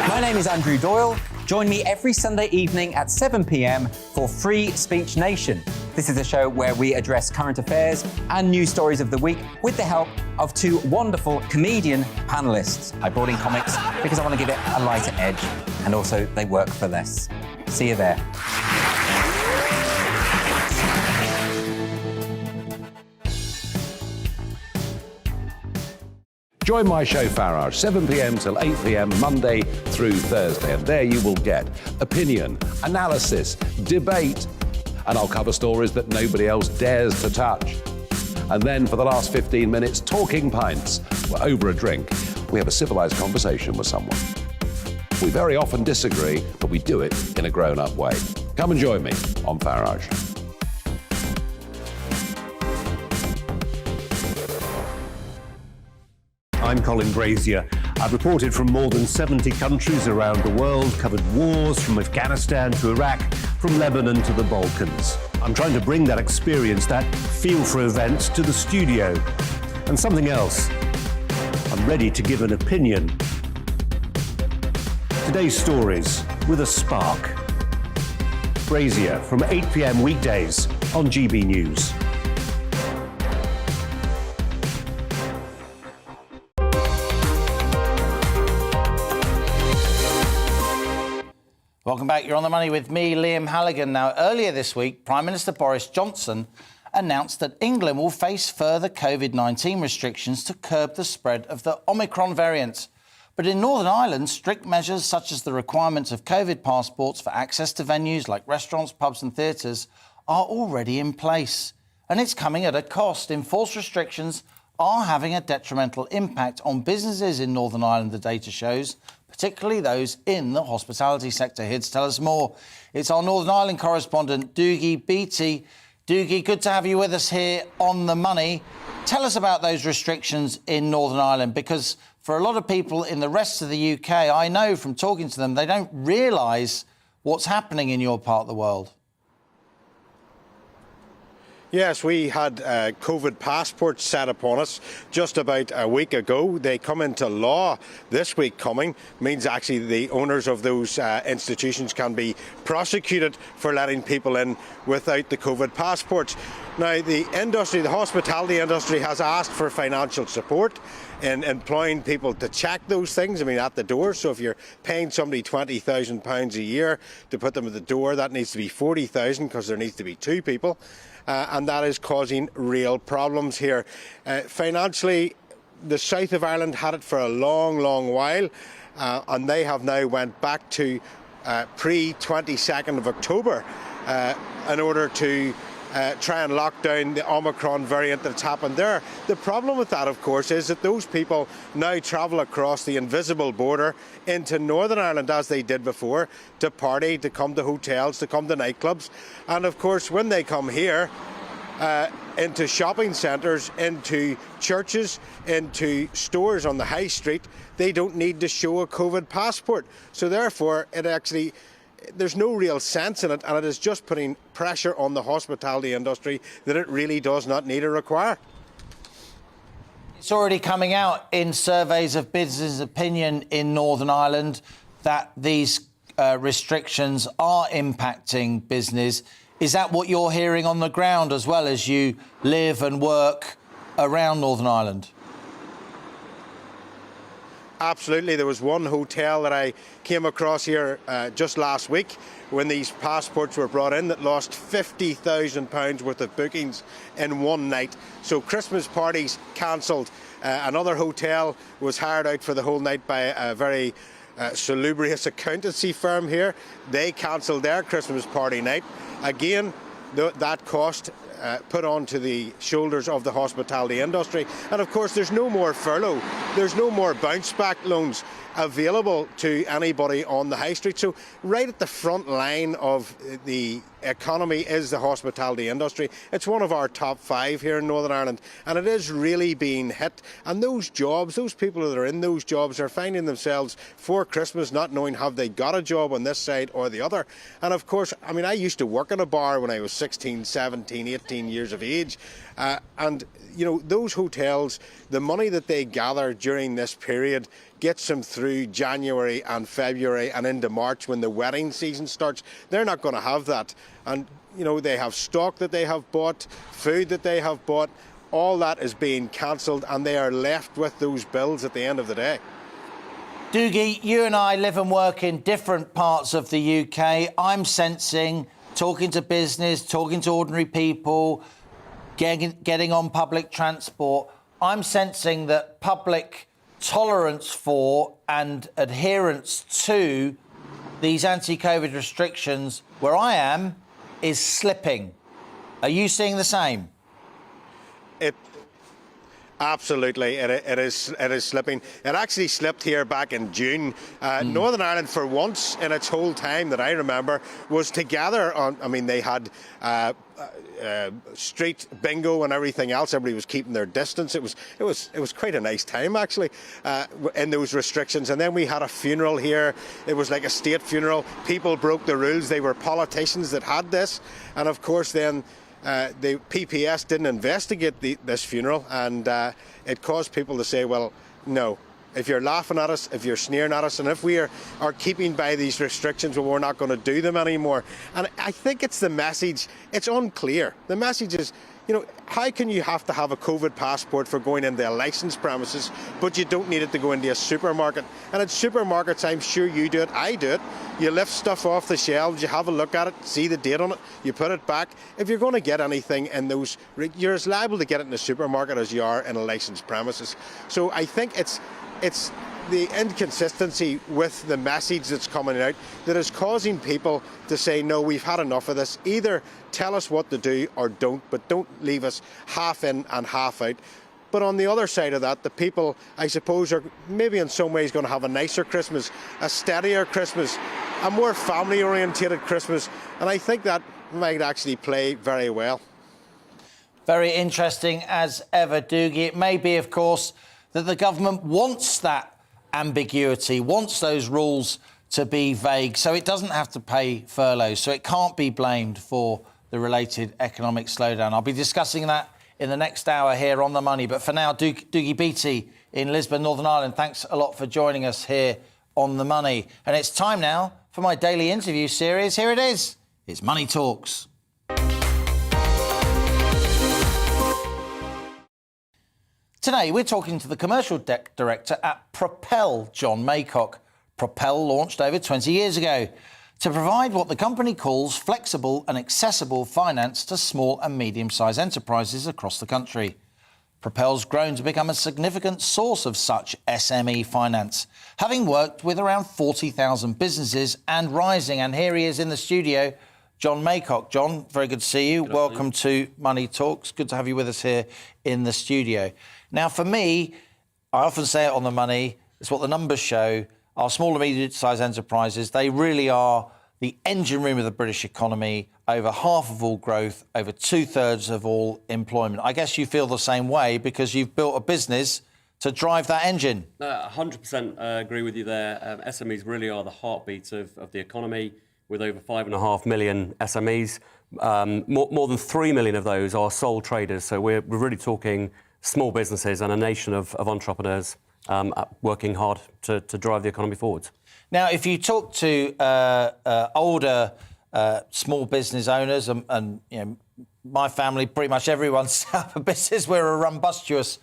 My name is Andrew Doyle. Join me every Sunday evening at 7 p.m. for Free Speech Nation. This is a show where we address current affairs and news stories of the week with the help of two wonderful comedian panellists. I brought in comics because I want to give it a lighter edge, and also they work for less. See you there. Join my show Farage, 7 p.m. till 8 p.m. Monday through Thursday. And there you will get opinion, analysis, debate, and I'll cover stories that nobody else dares to touch. And then for the last 15 minutes, talking pints. We're over a drink. We have a civilized conversation with someone. We very often disagree, but we do it in a grown-up way. Come and join me on Farage. I'm Colin Brazier. I've reported from more than 70 countries around the world, covered wars from Afghanistan to Iraq, from Lebanon to the Balkans. I'm trying to bring that experience, that feel for events, to the studio. And something else. I'm ready to give an opinion. Today's stories with a spark. Brazier from 8 p.m. weekdays on GB News. Welcome back. You're on the money with me, Liam Halligan. Now, earlier this week, Prime Minister Boris Johnson announced that England will face further COVID-19 restrictions to curb the spread of the Omicron variant. But in Northern Ireland, strict measures such as the requirement of COVID passports for access to venues like restaurants, pubs and theatres are already in place. And it's coming at a cost. Enforced restrictions are having a detrimental impact on businesses in Northern Ireland, the data shows, particularly those in the hospitality sector. Here to tell us more, it's our Northern Ireland correspondent, Doogie Beattie. Doogie, good to have you with us here on The Money. Tell us about those restrictions in Northern Ireland, because for a lot of people in the rest of the UK, I know from talking to them, they don't realise what's happening in your part of the world. Yes, we had COVID passports set upon us just about a week ago. They come into law this week coming, means actually the owners of those institutions can be prosecuted for letting people in without the COVID passports. Now, the industry, the hospitality industry, has asked for financial support in employing people to check those things, at the door. So if you're paying somebody £20,000 a year to put them at the door, that needs to be £40,000 because there needs to be two people. And that is causing real problems here. Financially, the south of Ireland had it for a long, long while, and they have now went back to pre-22nd of October in order to try and lock down the Omicron variant that's happened there. The problem with that, of course, is that those people now travel across the invisible border into Northern Ireland, as they did before, to party, to come to hotels, to come to nightclubs. And of course, when they come here, into shopping centres, into churches, into stores on the high street, they don't need to show a COVID passport. So therefore, there's no real sense in it, and it is just putting pressure on the hospitality industry that it really does not need or require. It's already coming out in surveys of business opinion in Northern Ireland that these restrictions are impacting business. Is that what you're hearing on the ground as well, as you live and work around Northern Ireland? Absolutely. There was one hotel that I came across here just last week when these passports were brought in that lost £50,000 worth of bookings in one night. So Christmas parties cancelled. Another hotel was hired out for the whole night by a very salubrious accountancy firm here. They cancelled their Christmas party night. Again, that cost put onto the shoulders of the hospitality industry. And of course, there's no more furlough, there's no more bounce back loans available to anybody on the high street. So right at the front line of the economy is the hospitality industry. It's one of our top 5 here in Northern Ireland, and it is really being hit. And those jobs, those people that are in those jobs are finding themselves for Christmas not knowing have they got a job on this side or the other. And of course, I mean, I used to work in a bar when I was 16, 17, 18 years of age, and you know, those hotels, the money that they gather during this period gets them through January and February and into March when the wedding season starts. They're not going to have that. And, you know, they have stock that they have bought, food that they have bought. All that is being cancelled, and they are left with those bills at the end of the day. Doogie, you and I live and work in different parts of the UK. I'm sensing, talking to business, talking to ordinary people, getting on public transport, I'm sensing that public tolerance for and adherence to these anti-COVID restrictions where I am is slipping. Are you seeing the same? Absolutely, it is slipping. It actually slipped here back in June. Northern Ireland, for once in its whole time that I remember, was together on. I mean, they had street bingo and everything else. Everybody was keeping their distance. It was quite a nice time actually in those restrictions. And then we had a funeral here. It was like a state funeral. People broke the rules. They were politicians that had this, and of course then. The PPS didn't investigate this funeral, and it caused people to say, well, no, if you're laughing at us, if you're sneering at us, and if we are keeping by these restrictions, well, we're not going to do them anymore. And I think it's the message, it's unclear. The message is, you know, how can you have to have a COVID passport for going into a licensed premises, but you don't need it to go into a supermarket? And at supermarkets, I'm sure you do it, I do it. You lift stuff off the shelves, you have a look at it, see the date on it, you put it back. If you're going to get anything in those, you're as liable to get it in a supermarket as you are in a licensed premises. So I think it's the inconsistency with the message that's coming out that is causing people to say, no, we've had enough of this. Either tell us what to do or don't, but don't leave us half in and half out. But on the other side of that, the people, I suppose, are maybe in some ways going to have a nicer Christmas, a steadier Christmas, a more family-orientated Christmas. And I think that might actually play very well. Very interesting as ever, Doogie. It may be, of course, that the government wants that ambiguity, wants those rules to be vague, so it doesn't have to pay furloughs, so it can't be blamed for the related economic slowdown. I'll be discussing that in the next hour here on The Money. But for now, Doogie Beattie in Lisbon, Northern Ireland, thanks a lot for joining us here on The Money. And it's time now for my daily interview series. Here it is. It's Money Talks. Today, we're talking to the commercial director at Propel, John Maycock. Propel launched over 20 years ago to provide what the company calls flexible and accessible finance to small and medium-sized enterprises across the country. Propel's grown to become a significant source of such SME finance, having worked with around 40,000 businesses and rising. And here he is in the studio, John Maycock. John, very good to see you. Welcome to Money Talks. Good to have you with us here in the studio. Now, for me, I often say it on The Money, it's what the numbers show. Our small and medium-sized enterprises, they really are the engine room of the British economy, over half of all growth, over 2/3 of all employment. I guess you feel the same way because you've built a business to drive that engine. 100% agree with you there. SMEs really are the heartbeat of the economy, with over 5.5 million SMEs. More than 3 million of those are sole traders. So we're really talking small businesses and a nation of entrepreneurs working hard to drive the economy forward. Now, if you talk to older small business owners, and you know, my family, pretty much everyone's set up a business. We're a rumbustious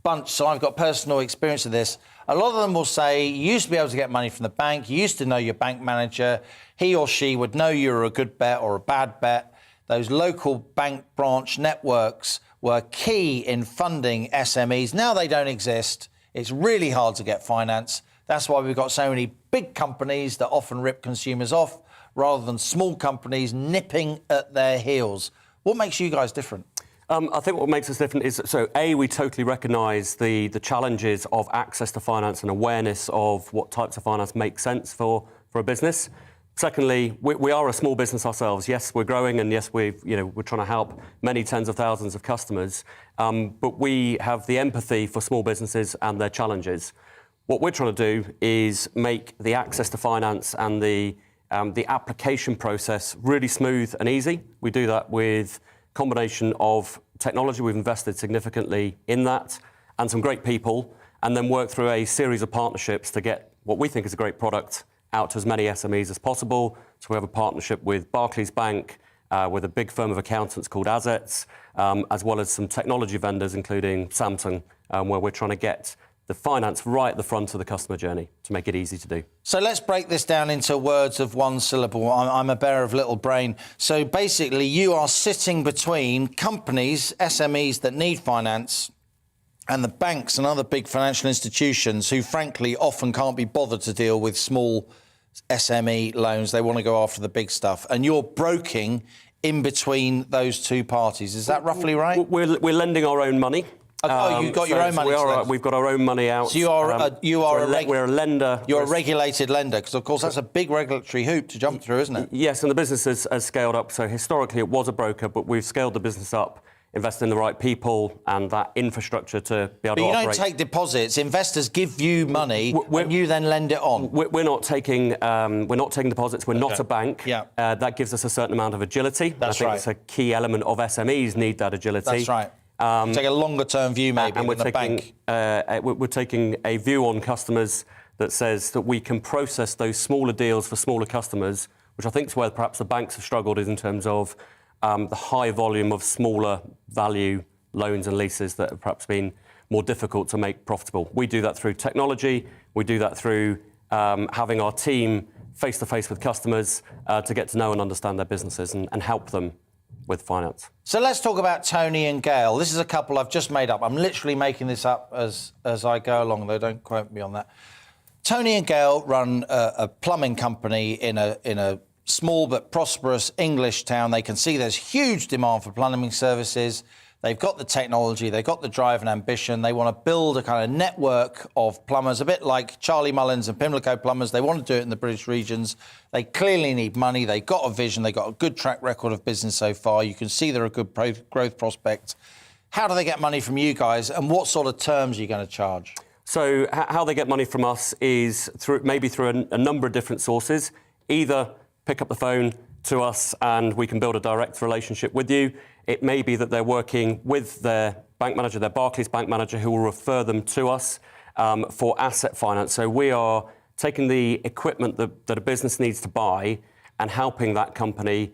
bunch, so I've got personal experience of this. A lot of them will say, you used to be able to get money from the bank, you used to know your bank manager, he or she would know you were a good bet or a bad bet. Those local bank branch networks were key in funding SMEs. Now they don't exist. It's really hard to get finance. That's why we've got so many big companies that often rip consumers off, rather than small companies nipping at their heels. What makes you guys different? I think what makes us different is, so A, we totally recognise the challenges of access to finance and awareness of what types of finance make sense for a business. Secondly, we are a small business ourselves. Yes, we're growing, and yes, we're trying to help many tens of thousands of customers. But we have the empathy for small businesses and their challenges. What we're trying to do is make the access to finance and the application process really smooth and easy. We do that with a combination of technology. We've invested significantly in that, and some great people, and then work through a series of partnerships to get what we think is a great product out to as many SMEs as possible. So we have a partnership with Barclays Bank, with a big firm of accountants called Assets, as well as some technology vendors, including Samsung, where we're trying to get the finance right at the front of the customer journey to make it easy to do. So let's break this down into words of one syllable. I'm a bear of little brain. So basically, you are sitting between companies, SMEs that need finance, and the banks and other big financial institutions who, frankly, often can't be bothered to deal with small SME loans. They want to go after the big stuff. And you're broking in between those two parties. Is that roughly right? We're lending our own money. You've got your own money. We've got our own money out. So we're a lender. You're a regulated lender, because of course that's a big regulatory hoop to jump through, isn't it? Yes, and the business has scaled up. So historically it was a broker, but we've scaled the business up, invested in the right people and that infrastructure to be able to operate. But you don't take deposits. Investors give you money and you then lend it on. We're not taking deposits. We're not a bank. Yeah. That gives us a certain amount of agility. That's I think right. It's a key element of SMEs need that agility. That's right. Take a longer-term view, maybe, and we're than the bank. We're taking a view on customers that says that we can process those smaller deals for smaller customers, which I think is where perhaps the banks have struggled, is in terms of the high volume of smaller value loans and leases that have perhaps been more difficult to make profitable. We do that through technology. We do that through having our team face-to-face with customers to get to know and understand their businesses and help them with finance. So let's talk about Tony and Gail. This is a couple I've just made up. I'm literally making this up as I go along, though. Don't quote me on that. Tony and Gail run a plumbing company in a small but prosperous English town. They can see there's huge demand for plumbing services. They've got the technology, they've got the drive and ambition. They want to build a kind of network of plumbers, a bit like Charlie Mullins and Pimlico Plumbers. They want to do it in the British regions. They clearly need money. They've got a vision. They've got a good track record of business so far. You can see they're a good growth prospect. How do they get money from you guys, and what sort of terms are you going to charge? So how they get money from us is through a number of different sources. Either pick up the phone to us and we can build a direct relationship with you. It may be that they're working with their bank manager, their Barclays bank manager, who will refer them to us for asset finance. So we are taking the equipment that a business needs to buy and helping that company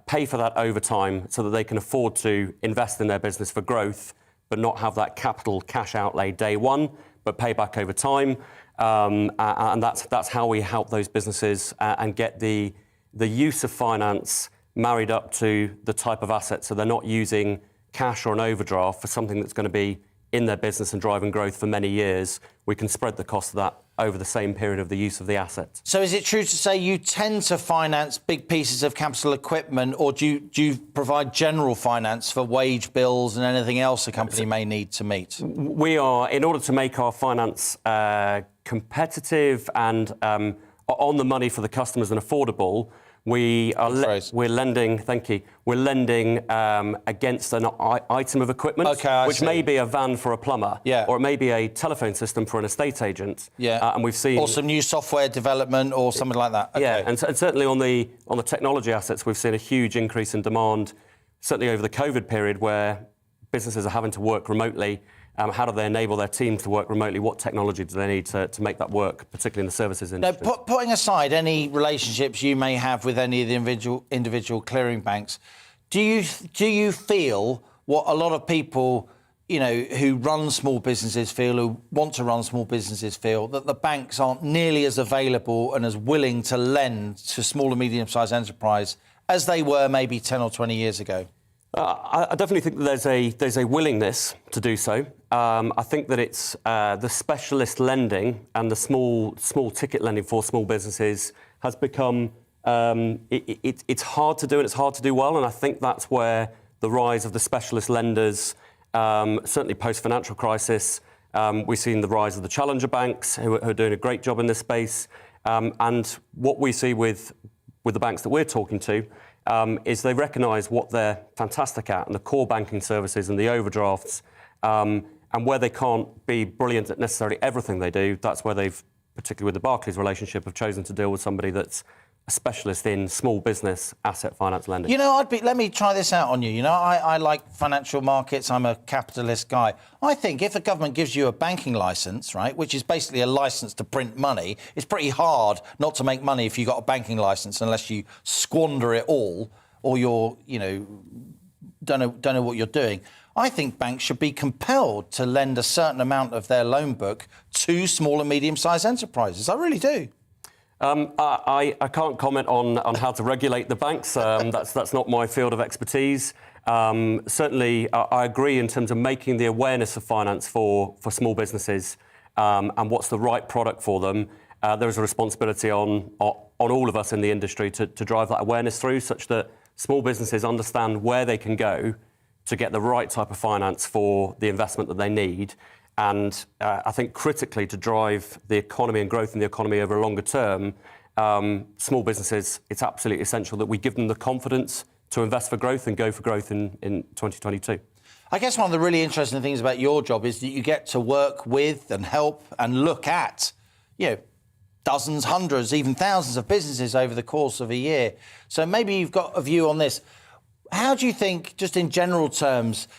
pay for that over time so that they can afford to invest in their business for growth, but not have that capital cash outlay day one, but pay back over time. And that's how we help those businesses and get the use of finance married up to the type of asset, so they're not using cash or an overdraft for something that's going to be in their business and driving growth for many years. We can spread the cost of that over the same period of the use of the asset. So is it true to say you tend to finance big pieces of capital equipment, or do you provide general finance for wage bills and anything else a company may need to meet? We are, in order to make our finance competitive and on the money for the customers and affordable, we're lending. Thank you. We're lending against an item of equipment, which may be a van for a plumber, or it may be a telephone system for an estate agent. And we've seen, or some new software development or something like that. Yeah, and certainly on the technology assets, we've seen a huge increase in demand. Certainly over the COVID period, where businesses are having to work remotely. How do they enable their teams to work remotely? What technology do they need to make that work, particularly in the services industry? Now, putting aside any relationships you may have with any of the individual clearing banks, do you feel what a lot of people, who run small businesses feel, who want to run small businesses feel, that the banks aren't nearly as available and as willing to lend to small and medium-sized enterprise as they were maybe 10 or 20 years ago? I definitely think that there's a willingness to do so. I think that it's the specialist lending and the small ticket lending for small businesses has become It's hard to do, and it's hard to do well. And I think that's where the rise of the specialist lenders, certainly post-financial crisis, we've seen the rise of the challenger banks who are doing a great job in this space. And what we see with the banks that we're talking to is they recognise what they're fantastic at, and the core banking services and the overdrafts. And where they can't be brilliant at necessarily everything they do, that's where they've, particularly with the Barclays relationship, have chosen to deal with somebody that's a specialist in small business asset finance lending. You know, let me try this out on you. You know, I like financial markets. I'm a capitalist guy. I think if a government gives you a banking licence, right, which is basically a licence to print money, it's pretty hard not to make money if you've got a banking licence unless you squander it all or you're, you know, don't know what you're doing. I think banks should be compelled to lend a certain amount of their loan book to small and medium-sized enterprises. I really do. I can't comment on how to regulate the banks. That's not my field of expertise. Certainly, I agree in terms of making the awareness of finance for small businesses and what's the right product for them. There is a responsibility on all of us in the industry to drive that awareness through, such that small businesses understand where they can go to get the right type of finance for the investment that they need. And I think critically, to drive the economy and growth in the economy over a longer term, small businesses, it's absolutely essential that we give them the confidence to invest for growth and go for growth in 2022. I guess one of the really interesting things about your job is that you get to work with and help and look at, you know, dozens, hundreds, even thousands of businesses over the course of a year. So maybe you've got a view on this. How do you think, just in general terms,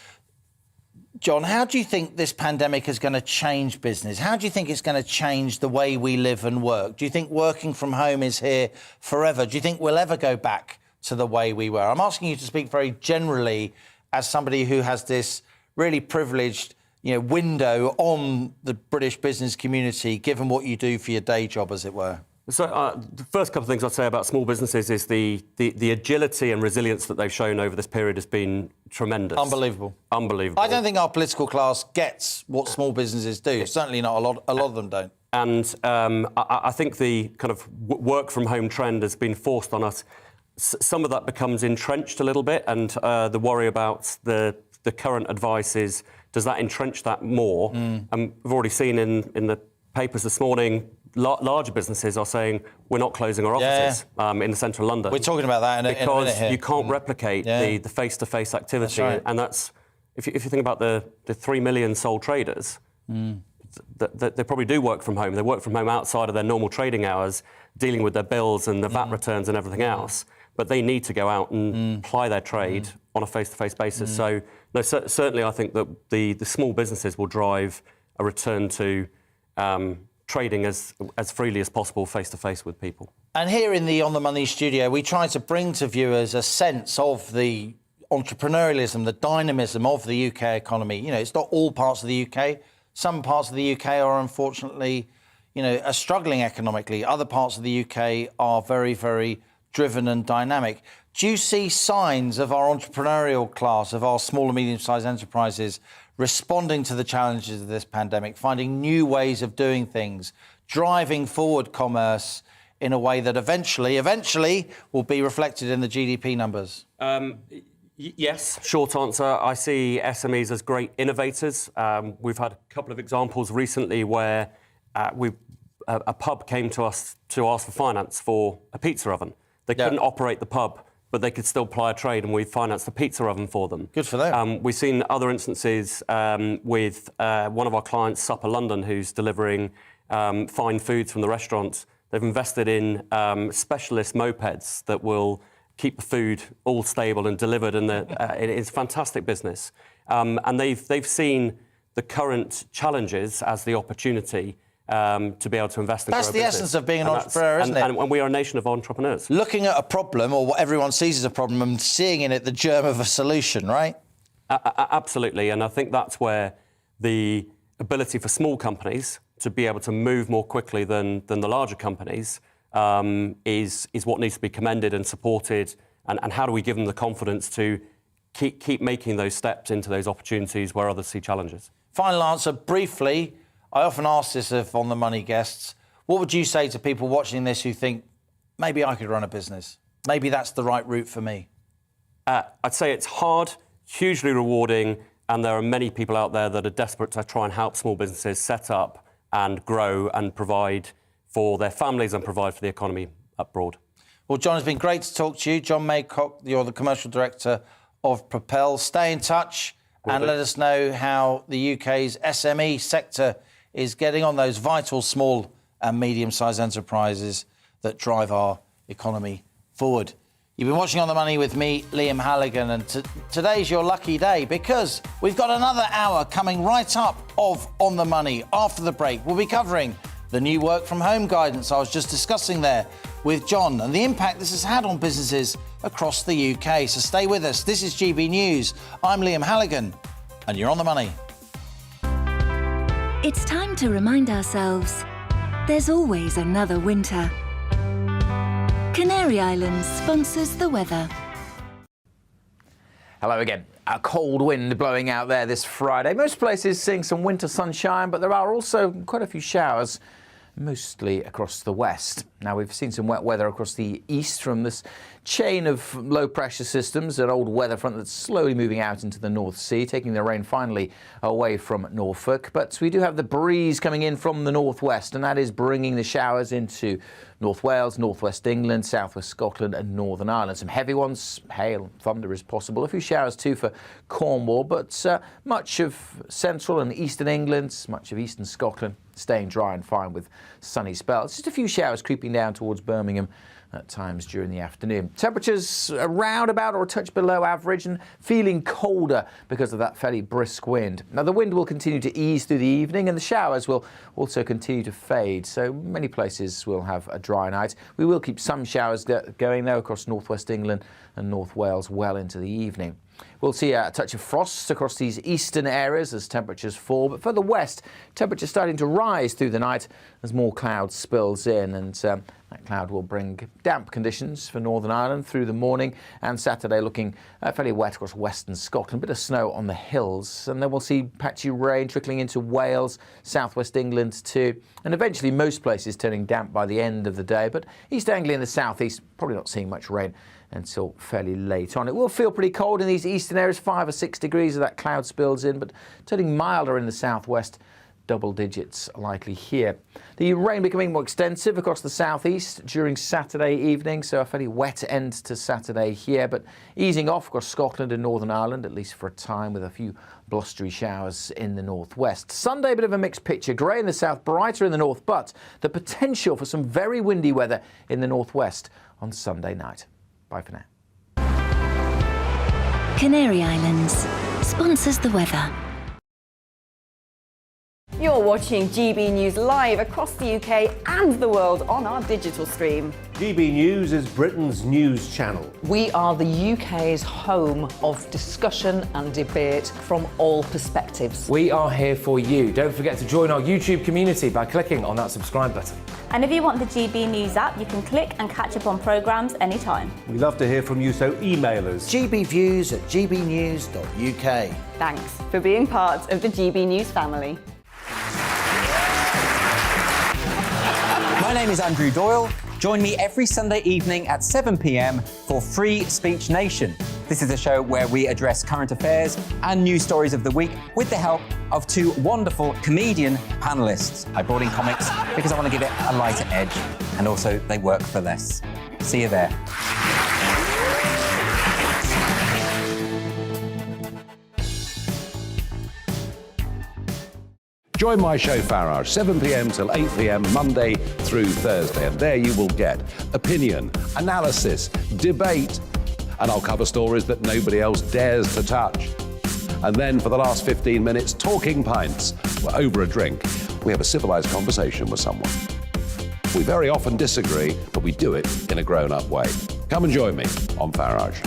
John, how do you think this pandemic is going to change business? How do you think it's going to change the way we live and work? Do you think working from home is here forever? Do you think we'll ever go back to the way we were? I'm asking you to speak very generally as somebody who has this really privileged, you know, window on the British business community, given what you do for your day job, as it were. So the first couple of things I'd say about small businesses is the agility and resilience that they've shown over this period has been tremendous. Unbelievable. Unbelievable. I don't think our political class gets what small businesses do. Certainly not a lot of them don't. And I think the kind of work from home trend has been forced on us. Some of that becomes entrenched a little bit, and the worry about the current advice is, does that entrench that more? And we've already seen in the papers this morning, larger businesses are saying we're not closing our offices in the centre of London. We're talking about that in a minute here. You can't replicate the face-to-face activity. That's right. And that's, if you think about the 3 million sole traders, they probably do work from home. They work from home outside of their normal trading hours, dealing with their bills and the VAT returns and everything else. But they need to go out and ply their trade on a face-to-face basis. So, no, certainly I think that the small businesses will drive a return to trading as freely as possible face-to-face with people. And here in the On The Money studio, we try to bring to viewers a sense of the entrepreneurialism, the dynamism of the UK economy. You know, it's not all parts of the UK. Some parts of the UK are unfortunately, you know, are struggling economically. Other parts of the UK are very, very driven and dynamic. Do you see signs of our entrepreneurial class, of our small and medium-sized enterprises responding to the challenges of this pandemic, finding new ways of doing things, driving forward commerce in a way that eventually will be reflected in the GDP numbers? Yes, short answer. I see SMEs as great innovators. We've had a couple of examples recently where a pub came to us to ask for finance for a pizza oven. They couldn't operate the pub, but they could still ply a trade, and we financed the pizza oven for them. Good for them. We've seen other instances with one of our clients, Supper London, who's delivering fine foods from the restaurants. They've invested in specialist mopeds that will keep the food all stable and delivered, and it's a fantastic business. And they've seen the current challenges as the opportunity to be able to invest in. That's the essence of being an entrepreneur, isn't it? And we are a nation of entrepreneurs. Looking at a problem, or what everyone sees as a problem, and seeing in it the germ of a solution, right? Absolutely, and I think that's where the ability for small companies to be able to move more quickly than the larger companies is what needs to be commended and supported. And how do we give them the confidence to keep making those steps into those opportunities where others see challenges? Final answer, briefly. I often ask this of On The Money guests. What would you say to people watching this who think maybe I could run a business. Maybe that's the right route for me. I'd say it's hard, hugely rewarding, and there are many people out there that are desperate to try and help small businesses set up and grow and provide for their families and provide for the economy abroad. Well, John, it's been great to talk to you. John Maycock, you're the Commercial Director of Propel. Stay in touch and let us know how the UK's SME sector is getting on, those vital small and medium-sized enterprises that drive our economy forward. You've been watching On the Money with me, Liam Halligan, and today's your lucky day because we've got another hour coming right up of On the Money. After the break, we'll be covering the new work from home guidance I was just discussing there with John and the impact this has had on businesses across the UK. So stay with us. This is GB News. I'm Liam Halligan, and you're On the Money. It's time to remind ourselves there's always another winter. Canary Islands sponsors the weather. Hello again. A cold wind blowing out there this Friday. Most places seeing some winter sunshine, but there are also quite a few showers, mostly across the west. Now, we've seen some wet weather across the east from this chain of low-pressure systems, an old weather front that's slowly moving out into the North Sea, taking the rain finally away from Norfolk. But we do have the breeze coming in from the northwest, and that is bringing the showers into North Wales, northwest England, southwest Scotland and Northern Ireland. Some heavy ones, hail, thunder is possible. A few showers too for Cornwall, but much of central and eastern England, much of eastern Scotland staying dry and fine with sunny spells. Just a few showers creeping down towards Birmingham at times during the afternoon. Temperatures around about or a touch below average and feeling colder because of that fairly brisk wind. Now, the wind will continue to ease through the evening and the showers will also continue to fade, so many places will have a dry night. We will keep some showers going though across northwest England and North Wales well into the evening. We'll see a touch of frost across these eastern areas as temperatures fall, but further west, temperatures starting to rise through the night as more cloud spills in, and that cloud will bring damp conditions for Northern Ireland through the morning, and Saturday looking fairly wet across western Scotland, a bit of snow on the hills, and then we'll see patchy rain trickling into Wales, southwest England too, and eventually most places turning damp by the end of the day, but East Anglia and the southeast probably not seeing much rain until fairly late on. It will feel pretty cold in these eastern areas, 5 or 6 degrees as that cloud spills in, but turning milder in the southwest, double digits likely here. The rain becoming more extensive across the southeast during Saturday evening, so a fairly wet end to Saturday here, but easing off across Scotland and Northern Ireland, at least for a time, with a few blustery showers in the northwest. Sunday, a bit of a mixed picture. Grey in the south, brighter in the north, but the potential for some very windy weather in the northwest on Sunday night. Bye for now. Canary Islands sponsors the weather. You're watching GB News live across the UK and the world on our digital stream. GB News is Britain's news channel. We are the UK's home of discussion and debate from all perspectives. We are here for you. Don't forget to join our YouTube community by clicking on that subscribe button. And if you want the GB News app, you can click and catch up on programmes anytime. We love to hear from you, so email us. gbviews@gbnews.uk. Thanks for being part of the GB News family. My name is Andrew Doyle. Join me every Sunday evening at 7 p.m. for Free Speech Nation. This is a show where we address current affairs and news stories of the week with the help of two wonderful comedian panellists. I brought in comics because I want to give it a lighter edge, and also they work for less. See you there. Join my show Farage, 7 p.m. till 8 p.m. Monday through Thursday, and there you will get opinion, analysis, debate, and I'll cover stories that nobody else dares to touch. And then for the last 15 minutes, talking pints. We're over a drink. We have a civilized conversation with someone. We very often disagree, but we do it in a grown-up way. Come and join me on Farage.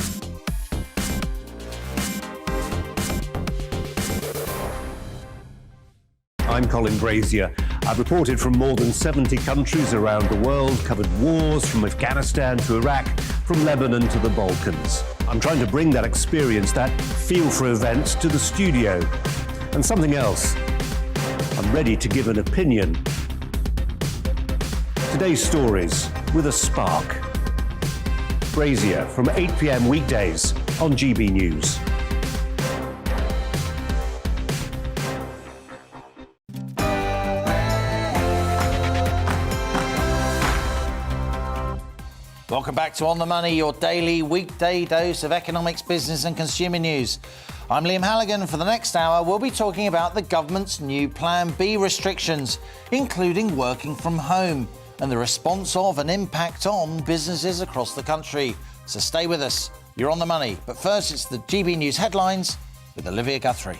I'm Colin Brazier. I've reported from more than 70 countries around the world, covered wars from Afghanistan to Iraq, from Lebanon to the Balkans. I'm trying to bring that experience, that feel for events, to the studio. And something else, I'm ready to give an opinion. Today's stories with a spark. Brazier from 8 p.m. weekdays on GB News. Welcome back to On the Money, your daily weekday dose of economics, business and consumer news. I'm Liam Halligan. For the next hour, we'll be talking about the government's new Plan B restrictions, including working from home, and the response of and impact on businesses across the country. So stay with us. You're On the Money. But first, it's the GB News headlines with Olivia Guthrie.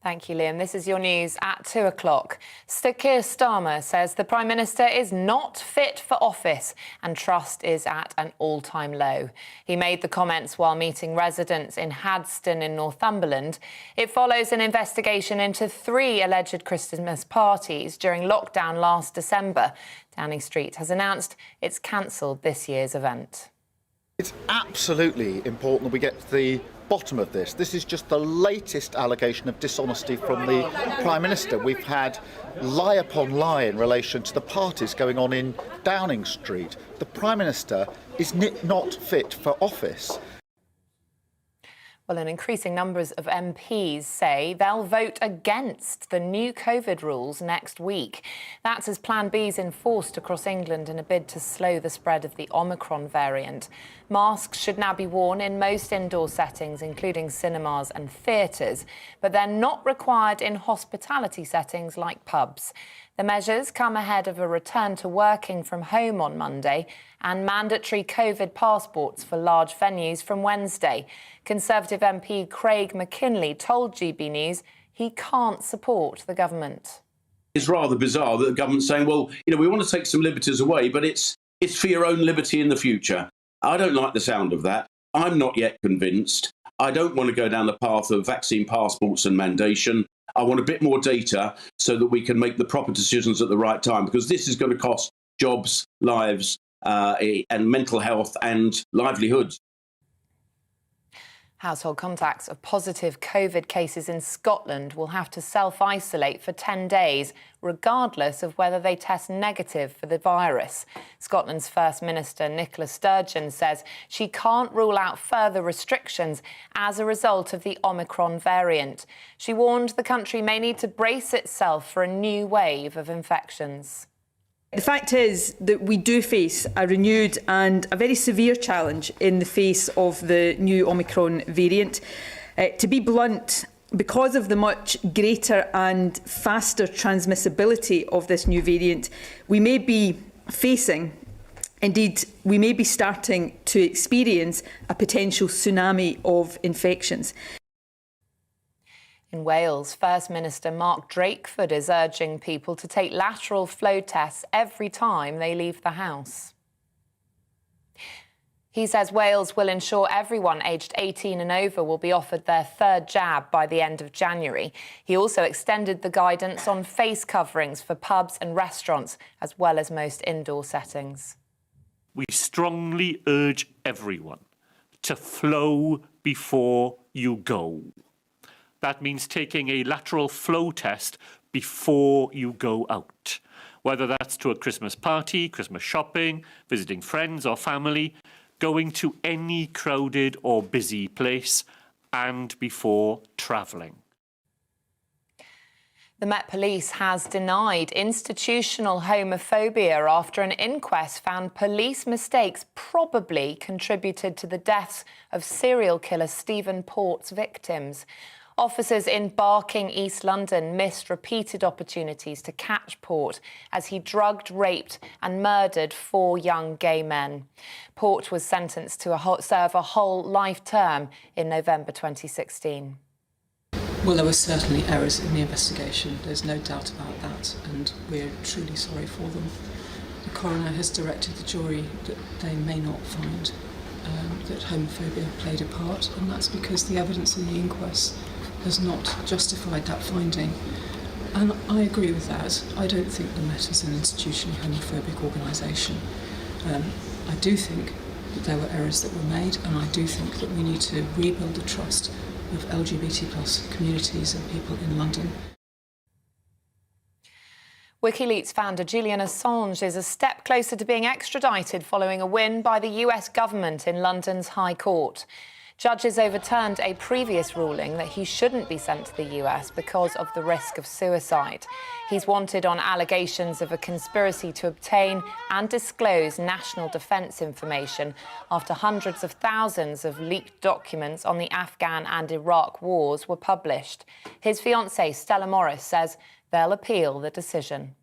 Thank you, Liam. This is your news at 2 o'clock. Sir Keir Starmer says the Prime Minister is not fit for office and trust is at an all-time low. He made the comments while meeting residents in Hadston in Northumberland. It follows an investigation into 3 alleged Christmas parties during lockdown last December. Downing Street has announced it's cancelled this year's event. It's absolutely important that we get to the bottom of this. This is just the latest allegation of dishonesty from the Prime Minister. We've had lie upon lie in relation to the parties going on in Downing Street. The Prime Minister is not fit for office. Well, and increasing numbers of MPs say they'll vote against the new COVID rules next week. That's as Plan B is enforced across England in a bid to slow the spread of the Omicron variant. Masks should now be worn in most indoor settings, including cinemas and theatres, but they're not required in hospitality settings like pubs. The measures come ahead of a return to working from home on Monday and mandatory COVID passports for large venues from Wednesday. Conservative MP Craig McKinley told GB News he can't support the government. It's rather bizarre that the government's saying, well, we want to take some liberties away, but it's for your own liberty in the future. I don't like the sound of that. I'm not yet convinced. I don't want to go down the path of vaccine passports and mandation. I want a bit more data so that we can make the proper decisions at the right time, because this is going to cost jobs, lives, and mental health and livelihoods. Household contacts of positive COVID cases in Scotland will have to self-isolate for 10 days, regardless of whether they test negative for the virus. Scotland's First Minister Nicola Sturgeon says she can't rule out further restrictions as a result of the Omicron variant. She warned the country may need to brace itself for a new wave of infections. The fact is that we do face a renewed and a very severe challenge in the face of the new Omicron variant. To be blunt, because of the much greater and faster transmissibility of this new variant, we may be facing, indeed, we may be starting to experience a potential tsunami of infections. In Wales, First Minister Mark Drakeford is urging people to take lateral flow tests every time they leave the house. He says Wales will ensure everyone aged 18 and over will be offered their 3rd jab by the end of January. He also extended the guidance on face coverings for pubs and restaurants, as well as most indoor settings. We strongly urge everyone to flow before you go. That means taking a lateral flow test before you go out, whether that's to a Christmas party, Christmas shopping, visiting friends or family, going to any crowded or busy place, and before travelling. The Met Police has denied institutional homophobia after an inquest found police mistakes probably contributed to the deaths of serial killer Stephen Port's victims. Officers in Barking, East London, missed repeated opportunities to catch Port as he drugged, raped and murdered 4 young gay men. Port was sentenced to serve a whole life term in November 2016. Well, there were certainly errors in the investigation. There's no doubt about that, and we're truly sorry for them. The coroner has directed the jury that they may not find that homophobia played a part, and that's because the evidence in the inquest has not justified that finding. And I agree with that. I don't think the Met is an institutionally homophobic organisation. I do think that there were errors that were made, and I do think that we need to rebuild the trust of LGBT plus communities and people in London. WikiLeaks founder Julian Assange is a step closer to being extradited following a win by the US government in London's High Court. Judges overturned a previous ruling that he shouldn't be sent to the US because of the risk of suicide. He's wanted on allegations of a conspiracy to obtain and disclose national defence information after hundreds of thousands of leaked documents on the Afghan and Iraq wars were published. His fiancée, Stella Morris, says they'll appeal the decision.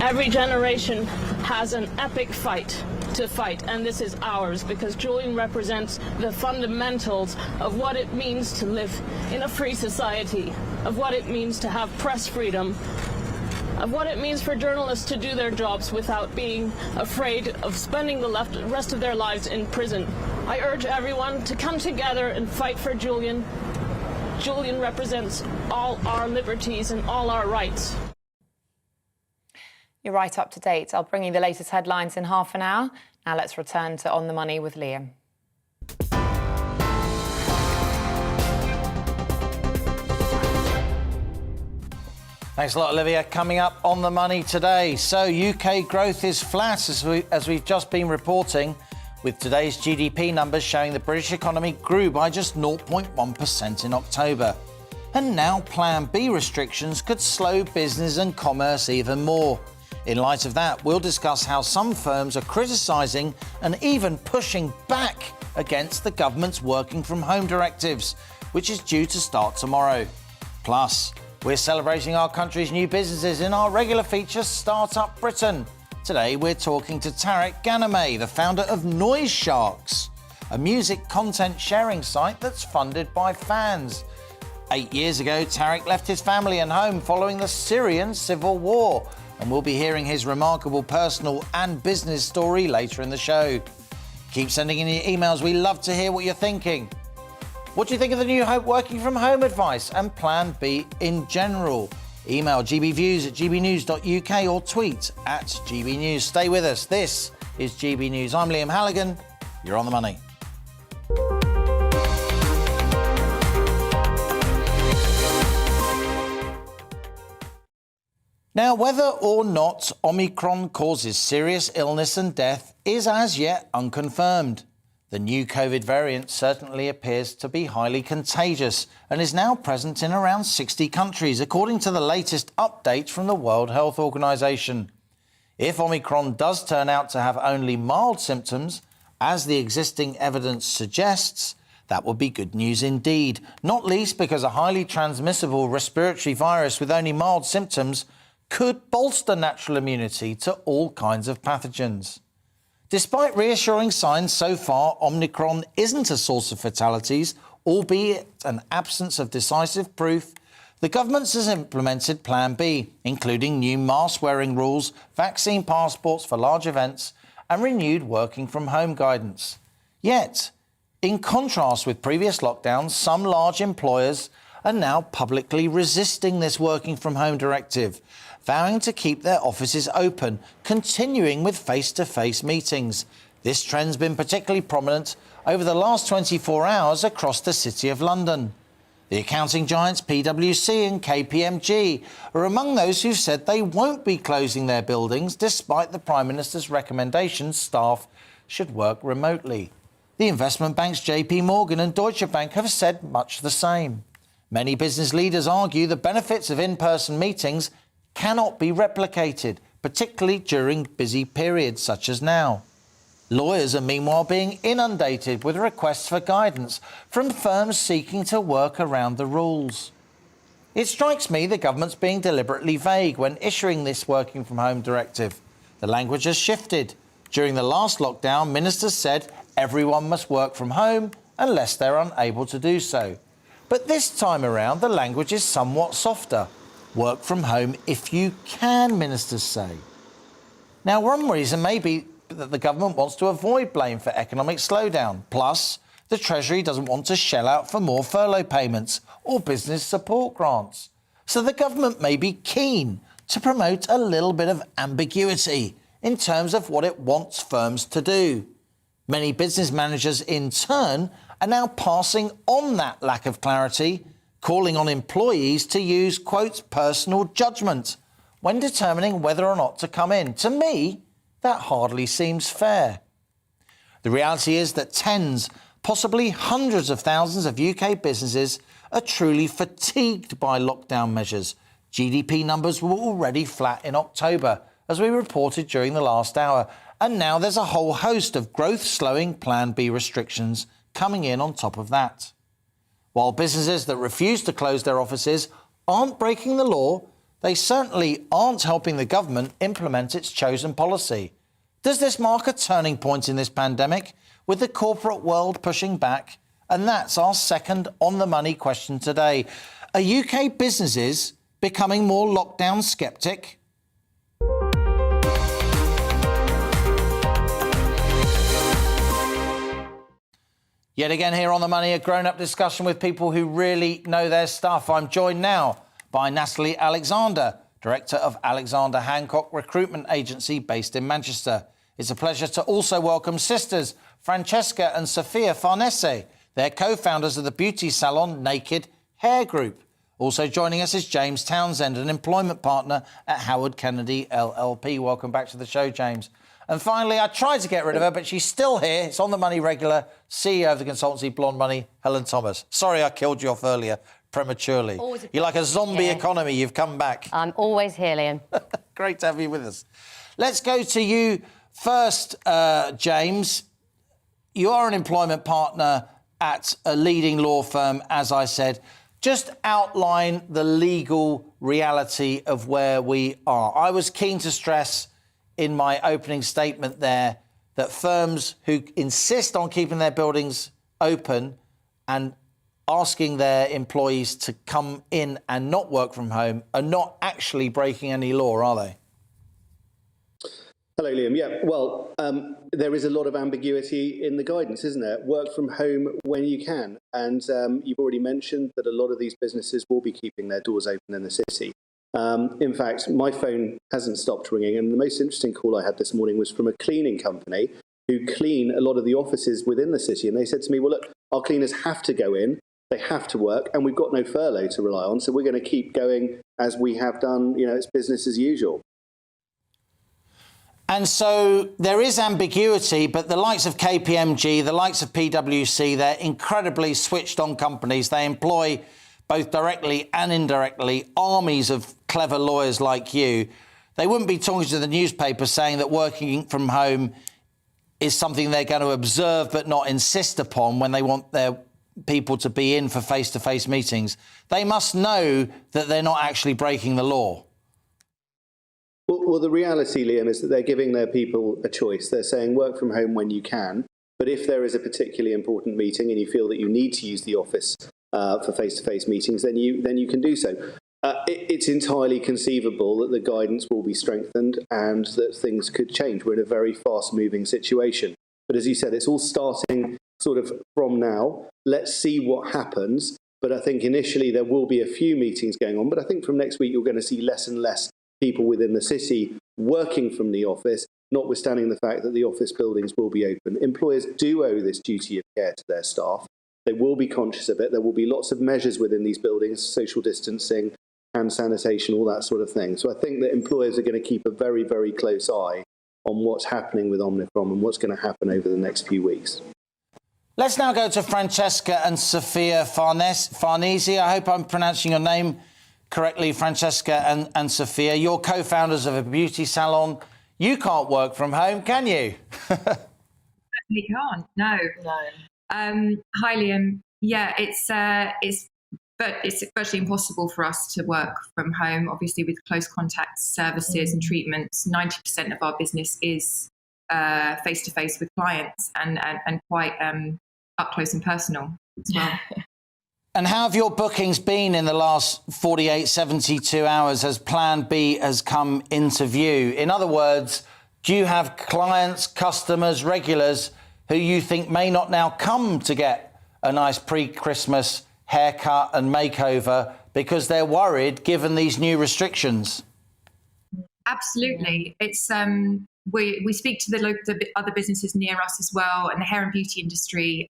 Every generation has an epic fight to fight, and this is ours because Julian represents the fundamentals of what it means to live in a free society, of what it means to have press freedom, of what it means for journalists to do their jobs without being afraid of spending the rest of their lives in prison. I urge everyone to come together and fight for Julian. Julian represents all our liberties and all our rights. You're right up to date. I'll bring you the latest headlines in half an hour. Now let's return to On the Money with Liam. Thanks a lot, Olivia. Coming up on the money today. So UK growth is flat, as we've just been reporting, with today's GDP numbers showing the British economy grew by just 0.1% in October. And now Plan B restrictions could slow business and commerce even more. In light of that, we'll discuss how some firms are criticising and even pushing back against the government's working from home directives, which is due to start tomorrow. Plus, we're celebrating our country's new businesses in our regular feature, Startup Britain. Today, we're talking to Tarek Ghanameh, the founder of Noise Sharks, a music content sharing site that's funded by fans. 8 years ago, Tarek left his family and home following the Syrian civil war, and we'll be hearing his remarkable personal and business story later in the show. Keep sending in your emails. We love to hear what you're thinking. What do you think of the new working from home advice and Plan B in general? Email gbviews@gbnews.uk or tweet @gbnews. Stay with us. This is GB News. I'm Liam Halligan. You're on the money. Now, whether or not Omicron causes serious illness and death is as yet unconfirmed. The new COVID variant certainly appears to be highly contagious and is now present in around 60 countries, according to the latest update from the World Health Organization. If Omicron does turn out to have only mild symptoms, as the existing evidence suggests, that would be good news indeed, not least because a highly transmissible respiratory virus with only mild symptoms could bolster natural immunity to all kinds of pathogens. Despite reassuring signs so far, Omicron isn't a source of fatalities, albeit an absence of decisive proof. The government has implemented Plan B, including new mask-wearing rules, vaccine passports for large events, and renewed working from home guidance. Yet, in contrast with previous lockdowns, some large employers are now publicly resisting this working from home directive, vowing to keep their offices open, continuing with face-to-face meetings. This trend's been particularly prominent over the last 24 hours across the City of London. The accounting giants PwC and KPMG are among those who've said they won't be closing their buildings despite the Prime Minister's recommendation staff should work remotely. The investment banks JP Morgan and Deutsche Bank have said much the same. Many business leaders argue the benefits of in-person meetings cannot be replicated, particularly during busy periods such as now. Lawyers are meanwhile being inundated with requests for guidance from firms seeking to work around the rules. It strikes me the government's being deliberately vague when issuing this working from home directive. The language has shifted. During the last lockdown, ministers said everyone must work from home unless they're unable to do so. But this time around, the language is somewhat softer. Work from home if you can, ministers say. Now, one reason may be that the government wants to avoid blame for economic slowdown. Plus, the Treasury doesn't want to shell out for more furlough payments or business support grants. So the government may be keen to promote a little bit of ambiguity in terms of what it wants firms to do. Many business managers, in turn, are now passing on that lack of clarity, calling on employees to use, quote, personal judgment when determining whether or not to come in. To me, that hardly seems fair. The reality is that tens, possibly hundreds of thousands of UK businesses are truly fatigued by lockdown measures. GDP numbers were already flat in October, as we reported during the last hour. And now there's a whole host of growth-slowing Plan B restrictions coming in on top of that. While businesses that refuse to close their offices aren't breaking the law, they certainly aren't helping the government implement its chosen policy. Does this mark a turning point in this pandemic, with the corporate world pushing back? And that's our second on-the-money question today. Are UK businesses becoming more lockdown sceptic? Yet again here on The Money, a grown-up discussion with people who really know their stuff. I'm joined now by Natalie Alexander, Director of Alexander Hancock Recruitment Agency based in Manchester. It's a pleasure to also welcome sisters Francesca and Sophia Farnese. They're co-founders of the beauty salon Naked Hair Group. Also joining us is James Townsend, an employment partner at Howard Kennedy LLP. Welcome back to the show, James. And finally, I tried to get rid of her, but she's still here. It's On The Money regular, CEO of the consultancy Blonde Money, Helen Thomas. Sorry I killed you off earlier prematurely. You're like a zombie economy. You've come back. I'm always here, Liam. Great to have you with us. Let's go to you first, James. You are an employment partner at a leading law firm, as I said. Just outline the legal reality of where we are. I was keen to stress in my opening statement there that firms who insist on keeping their buildings open and asking their employees to come in and not work from home are not actually breaking any law, are they? Hello, Liam. Yeah, well, there is a lot of ambiguity in the guidance, isn't there? Work from home when you can. And you've already mentioned that a lot of these businesses will be keeping their doors open in the city. In fact, my phone hasn't stopped ringing. And the most interesting call I had this morning was from a cleaning company who clean a lot of the offices within the city. And they said to me, well, look, our cleaners have to go in. They have to work, and we've got no furlough to rely on. So we're going to keep going as we have done. You know, it's business as usual. And so there is ambiguity, but the likes of KPMG, the likes of PwC, they're incredibly switched on companies. They employ both directly and indirectly armies of clever lawyers like you. They wouldn't be talking to the newspaper saying that working from home is something they're going to observe but not insist upon when they want their people to be in for face-to-face meetings. They must know that they're not actually breaking the law. Well, the reality, Liam, is that they're giving their people a choice. They're saying work from home when you can, but if there is a particularly important meeting and you feel that you need to use the office for face-to-face meetings, then you can do so. It's entirely conceivable that the guidance will be strengthened and that things could change. We're in a very fast-moving situation. But as you said, it's all starting sort of from now. Let's see what happens. But I think initially there will be a few meetings going on. But I think from next week you're going to see less and less people within the city working from the office, notwithstanding the fact that the office buildings will be open. Employers do owe this duty of care to their staff. They will be conscious of it. There will be lots of measures within these buildings, social distancing, hand sanitation, all that sort of thing. So I think that employers are going to keep a very, very close eye on what's happening with Omicron and what's going to happen over the next few weeks. Let's now go to Francesca and Sophia Farnese. I hope I'm pronouncing your name correctly, Francesca and Sophia. You're co-founders of a beauty salon. You can't work from home, can you? We can't. No. Hi, Liam. Yeah, it's virtually impossible for us to work from home. Obviously, with close contact services and treatments, 90% of our business is face-to-face with clients and quite up close and personal as well. And how have your bookings been in the last 48, 72 hours as Plan B has come into view? In other words, do you have clients, customers, regulars who you think may not now come to get a nice pre-Christmas haircut and makeover because they're worried given these new restrictions? Absolutely. It's we speak to the other businesses near us as well, and the hair and beauty industry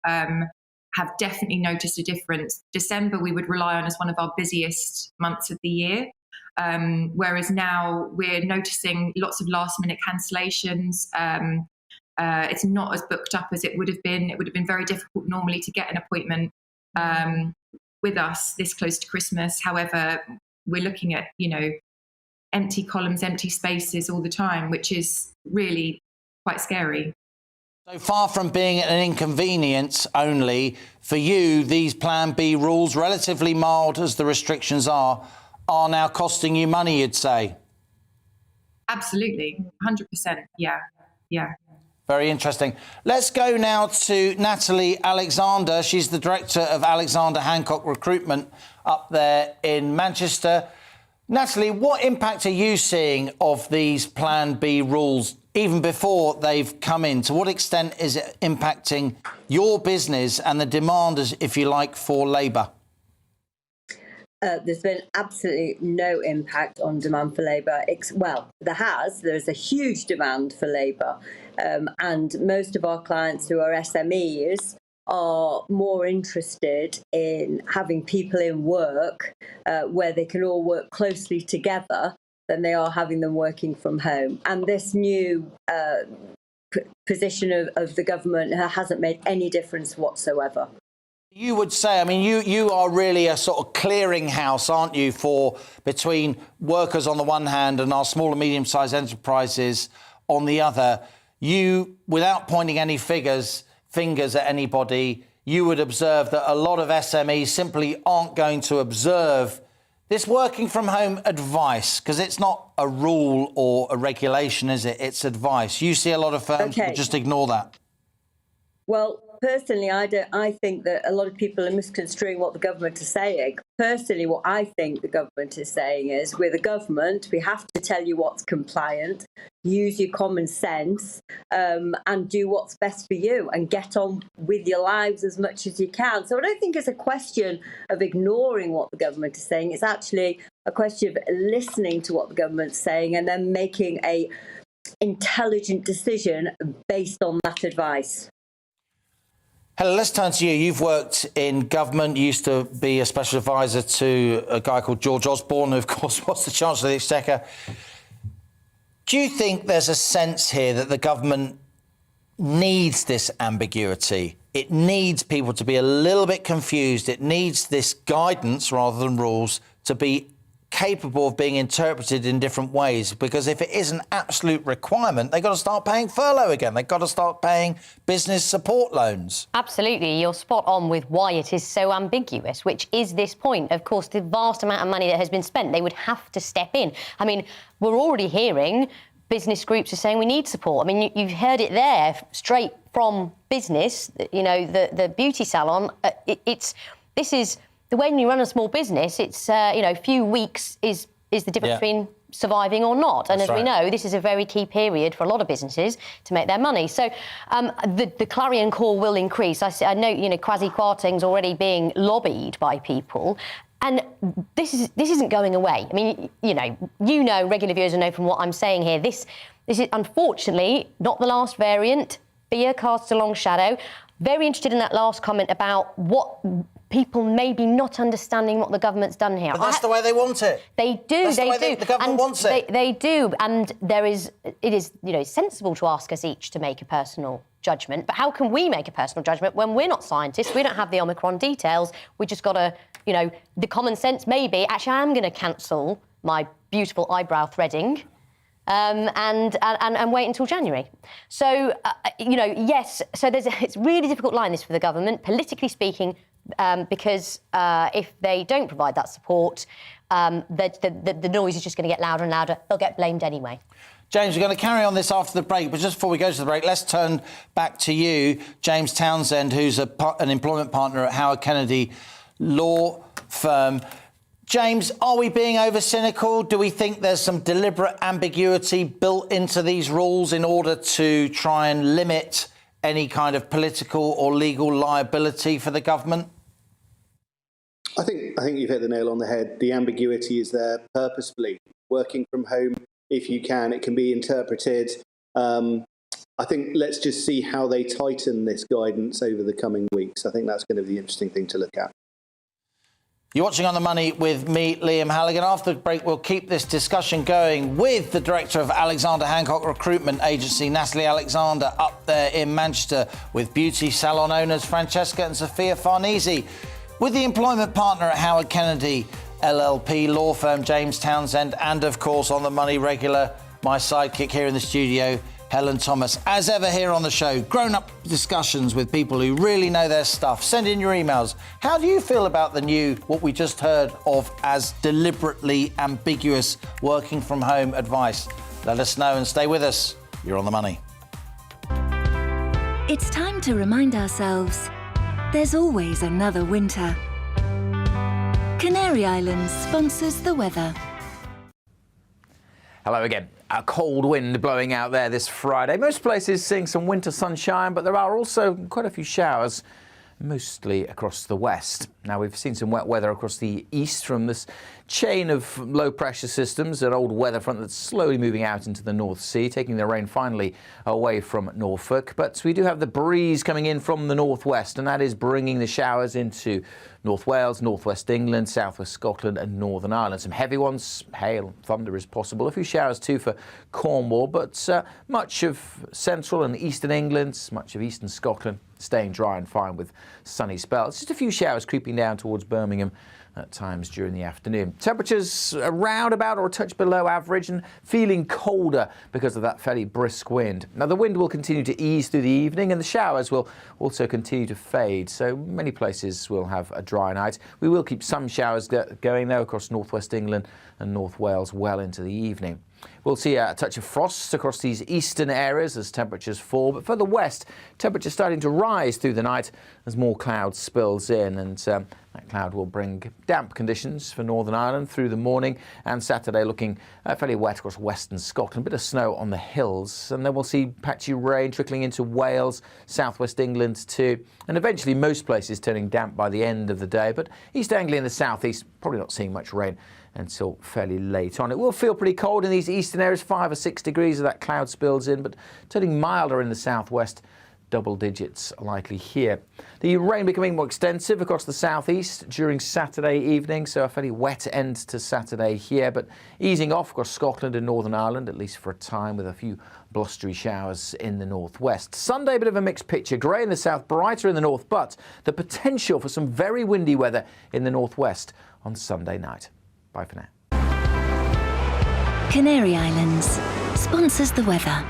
have definitely noticed a difference. December we would rely on as one of our busiest months of the year, whereas now we're noticing lots of last-minute cancellations. It's not as booked up as it would have been. It would have been very difficult normally to get an appointment with us this close to Christmas. However, we're looking at, empty columns, empty spaces all the time, which is really quite scary. So far from being an inconvenience only, for you, these Plan B rules, relatively mild as the restrictions are now costing you money, you'd say? Absolutely, 100%, yeah. Very interesting. Let's go now to Natalie Alexander. She's the director of Alexander Hancock Recruitment up there in Manchester. Natalie, what impact are you seeing of these Plan B rules even before they've come in? To what extent is it impacting your business and the demand, if you like, for labour? There's been absolutely no impact on demand for labour. Well, there's a huge demand for labour. And most of our clients who are SMEs are more interested in having people in work where they can all work closely together than they are having them working from home. And this new position of the government hasn't made any difference whatsoever. You would say, you are really a sort of clearinghouse, aren't you, between workers on the one hand and our small and medium-sized enterprises on the other. You, without pointing any fingers at anybody, you would observe that a lot of SMEs simply aren't going to observe this working from home advice, because it's not a rule or a regulation, is it? It's advice. You see a lot of firms who just ignore that. Well, personally, I think that a lot of people are misconstruing what the government is saying. Personally, what I think the government is saying is, we're the government, we have to tell you what's compliant, use your common sense, and do what's best for you and get on with your lives as much as you can. So I don't think it's a question of ignoring what the government is saying. It's actually a question of listening to what the government's saying and then making a intelligent decision based on that advice. Helen, let's turn to you. You've worked in government. You used to be a special advisor to a guy called George Osborne, who, of course, was the Chancellor of the Exchequer. Do you think there's a sense here that the government needs this ambiguity? It needs people to be a little bit confused. It needs this guidance rather than rules to be capable of being interpreted in different ways, because if it is an absolute requirement, they've got to start paying furlough again. They've got to start paying business support loans. Absolutely. You're spot on with why it is so ambiguous, which is this point. Of course, the vast amount of money that has been spent, they would have to step in. We're already hearing business groups are saying we need support. You've heard it there straight from business, the beauty salon. When you run a small business, it's, a few weeks is the difference between surviving or not. And we know, this is a very key period for a lot of businesses to make their money. So the clarion call will increase. I know, Kwasi Kwarteng's already being lobbied by people. And this isn't going away. Regular viewers know from what I'm saying here, this is unfortunately not the last variant. Fear casts a long shadow. Very interested in that last comment about what people maybe not understanding what the government's done here. But that's the way they want it. They do. That's the way the government wants it. They do. And it is sensible to ask us each to make a personal judgment. But how can we make a personal judgment when we're not scientists? We don't have the Omicron details. We just got to, the common sense maybe, actually, I am going to cancel my beautiful eyebrow threading. And wait until January. So, yes, so it's a really difficult line, this, for the government, politically speaking, because if they don't provide that support, the noise is just going to get louder and louder. They'll get blamed anyway. James, we're going to carry on this after the break, but just before we go to the break, let's turn back to you, James Townsend, who's an employment partner at Howard Kennedy law firm. James, are we being over-cynical? Do we think there's some deliberate ambiguity built into these rules in order to try and limit any kind of political or legal liability for the government? I think you've hit the nail on the head. The ambiguity is there purposefully. Working from home, if you can, it can be interpreted I think let's just see how they tighten this guidance over the coming weeks. I think that's going to be the interesting thing to look at. You're watching On the Money with me, Liam Halligan. After the break, we'll keep this discussion going with the director of Alexander Hancock Recruitment Agency, Natalie Alexander, up there in Manchester, with beauty salon owners Francesca and Sophia Farnese, with the employment partner at Howard Kennedy LLP law firm, James Townsend, and of course On the Money regular, my sidekick here in the studio, Helen Thomas. As ever here on the show, grown-up discussions with people who really know their stuff. Send in your emails. How do you feel about the new, what we just heard of as deliberately ambiguous working from home advice? Let us know and stay with us. You're On the Money. It's time to remind ourselves there's always another winter. Canary Islands sponsors the weather. Hello again. A cold wind blowing out there this Friday. Most places seeing some winter sunshine, but there are also quite a few showers, mostly across the west. Now, we've seen some wet weather across the east from this chain of low-pressure systems, an old weather front that's slowly moving out into the North Sea, taking the rain finally away from Norfolk. But we do have the breeze coming in from the northwest, and that is bringing the showers into North Wales, northwest England, southwest Scotland and Northern Ireland. Some heavy ones, hail, thunder is possible. A few showers too for Cornwall, but much of central and eastern England, much of eastern Scotland staying dry and fine with sunny spells. Just a few showers creeping down towards Birmingham at times during the afternoon. Temperatures around about or a touch below average and feeling colder because of that fairly brisk wind. Now, the wind will continue to ease through the evening and the showers will also continue to fade, so many places will have a dry night. We will keep some showers going though across northwest England and North Wales well into the evening. We'll see a touch of frost across these eastern areas as temperatures fall, but further west, temperatures starting to rise through the night as more cloud spills in, and that cloud will bring damp conditions for Northern Ireland through the morning, and Saturday looking fairly wet across western Scotland, a bit of snow on the hills, and then we'll see patchy rain trickling into Wales, southwest England too, and eventually most places turning damp by the end of the day, but East Anglia and the southeast probably not seeing much rain until fairly late on. It will feel pretty cold in these eastern areas, 5 or 6 degrees as that cloud spills in, but turning milder in the southwest, double digits likely here. The rain becoming more extensive across the southeast during Saturday evening, so a fairly wet end to Saturday here, but easing off across Scotland and Northern Ireland, at least for a time, with a few blustery showers in the northwest. Sunday, a bit of a mixed picture. Grey in the south, brighter in the north, but the potential for some very windy weather in the northwest on Sunday night. Bye for now. Canary Islands sponsors the weather.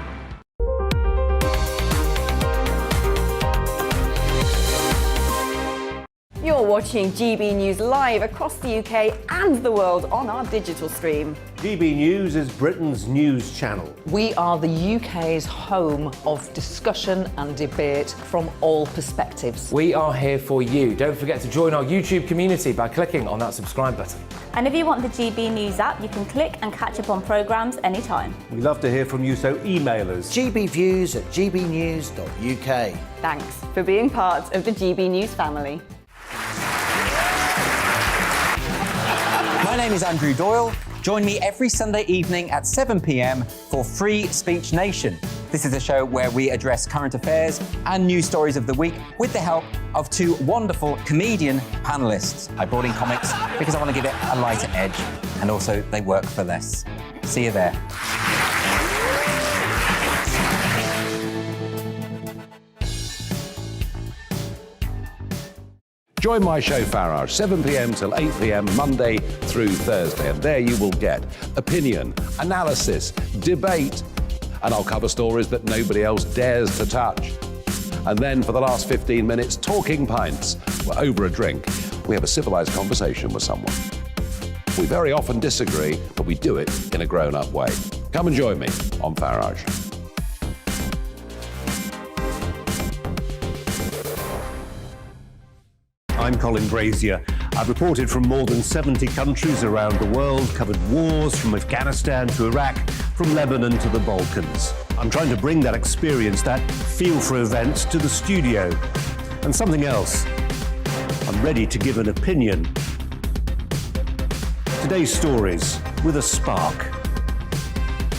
You're watching GB News live across the UK and the world on our digital stream. GB News is Britain's news channel. We are the UK's home of discussion and debate from all perspectives. We are here for you. Don't forget to join our YouTube community by clicking on that subscribe button. And if you want the GB News app, you can click and catch up on programmes anytime. We love to hear from you, so email us. gbviews@gbnews.uk. Thanks for being part of the GB News family. My name is Andrew Doyle. Join me every Sunday evening at 7 p.m. for Free Speech Nation. This is a show where we address current affairs and news stories of the week with the help of two wonderful comedian panellists. I brought in comics because I want to give it a lighter edge, and also they work for less. See you there. Join my show Farage, 7 p.m. till 8 p.m. Monday through Thursday, and there you will get opinion, analysis, debate, and I'll cover stories that nobody else dares to touch. And then for the last 15 minutes, talking pints. We're over a drink. We have a civilised conversation with someone. We very often disagree, but we do it in a grown-up way. Come and join me on Farage. I'm Colin Brazier. I've reported from more than 70 countries around the world, covered wars from Afghanistan to Iraq, from Lebanon to the Balkans. I'm trying to bring that experience, that feel for events, to the studio. And something else. I'm ready to give an opinion. Today's stories with a spark.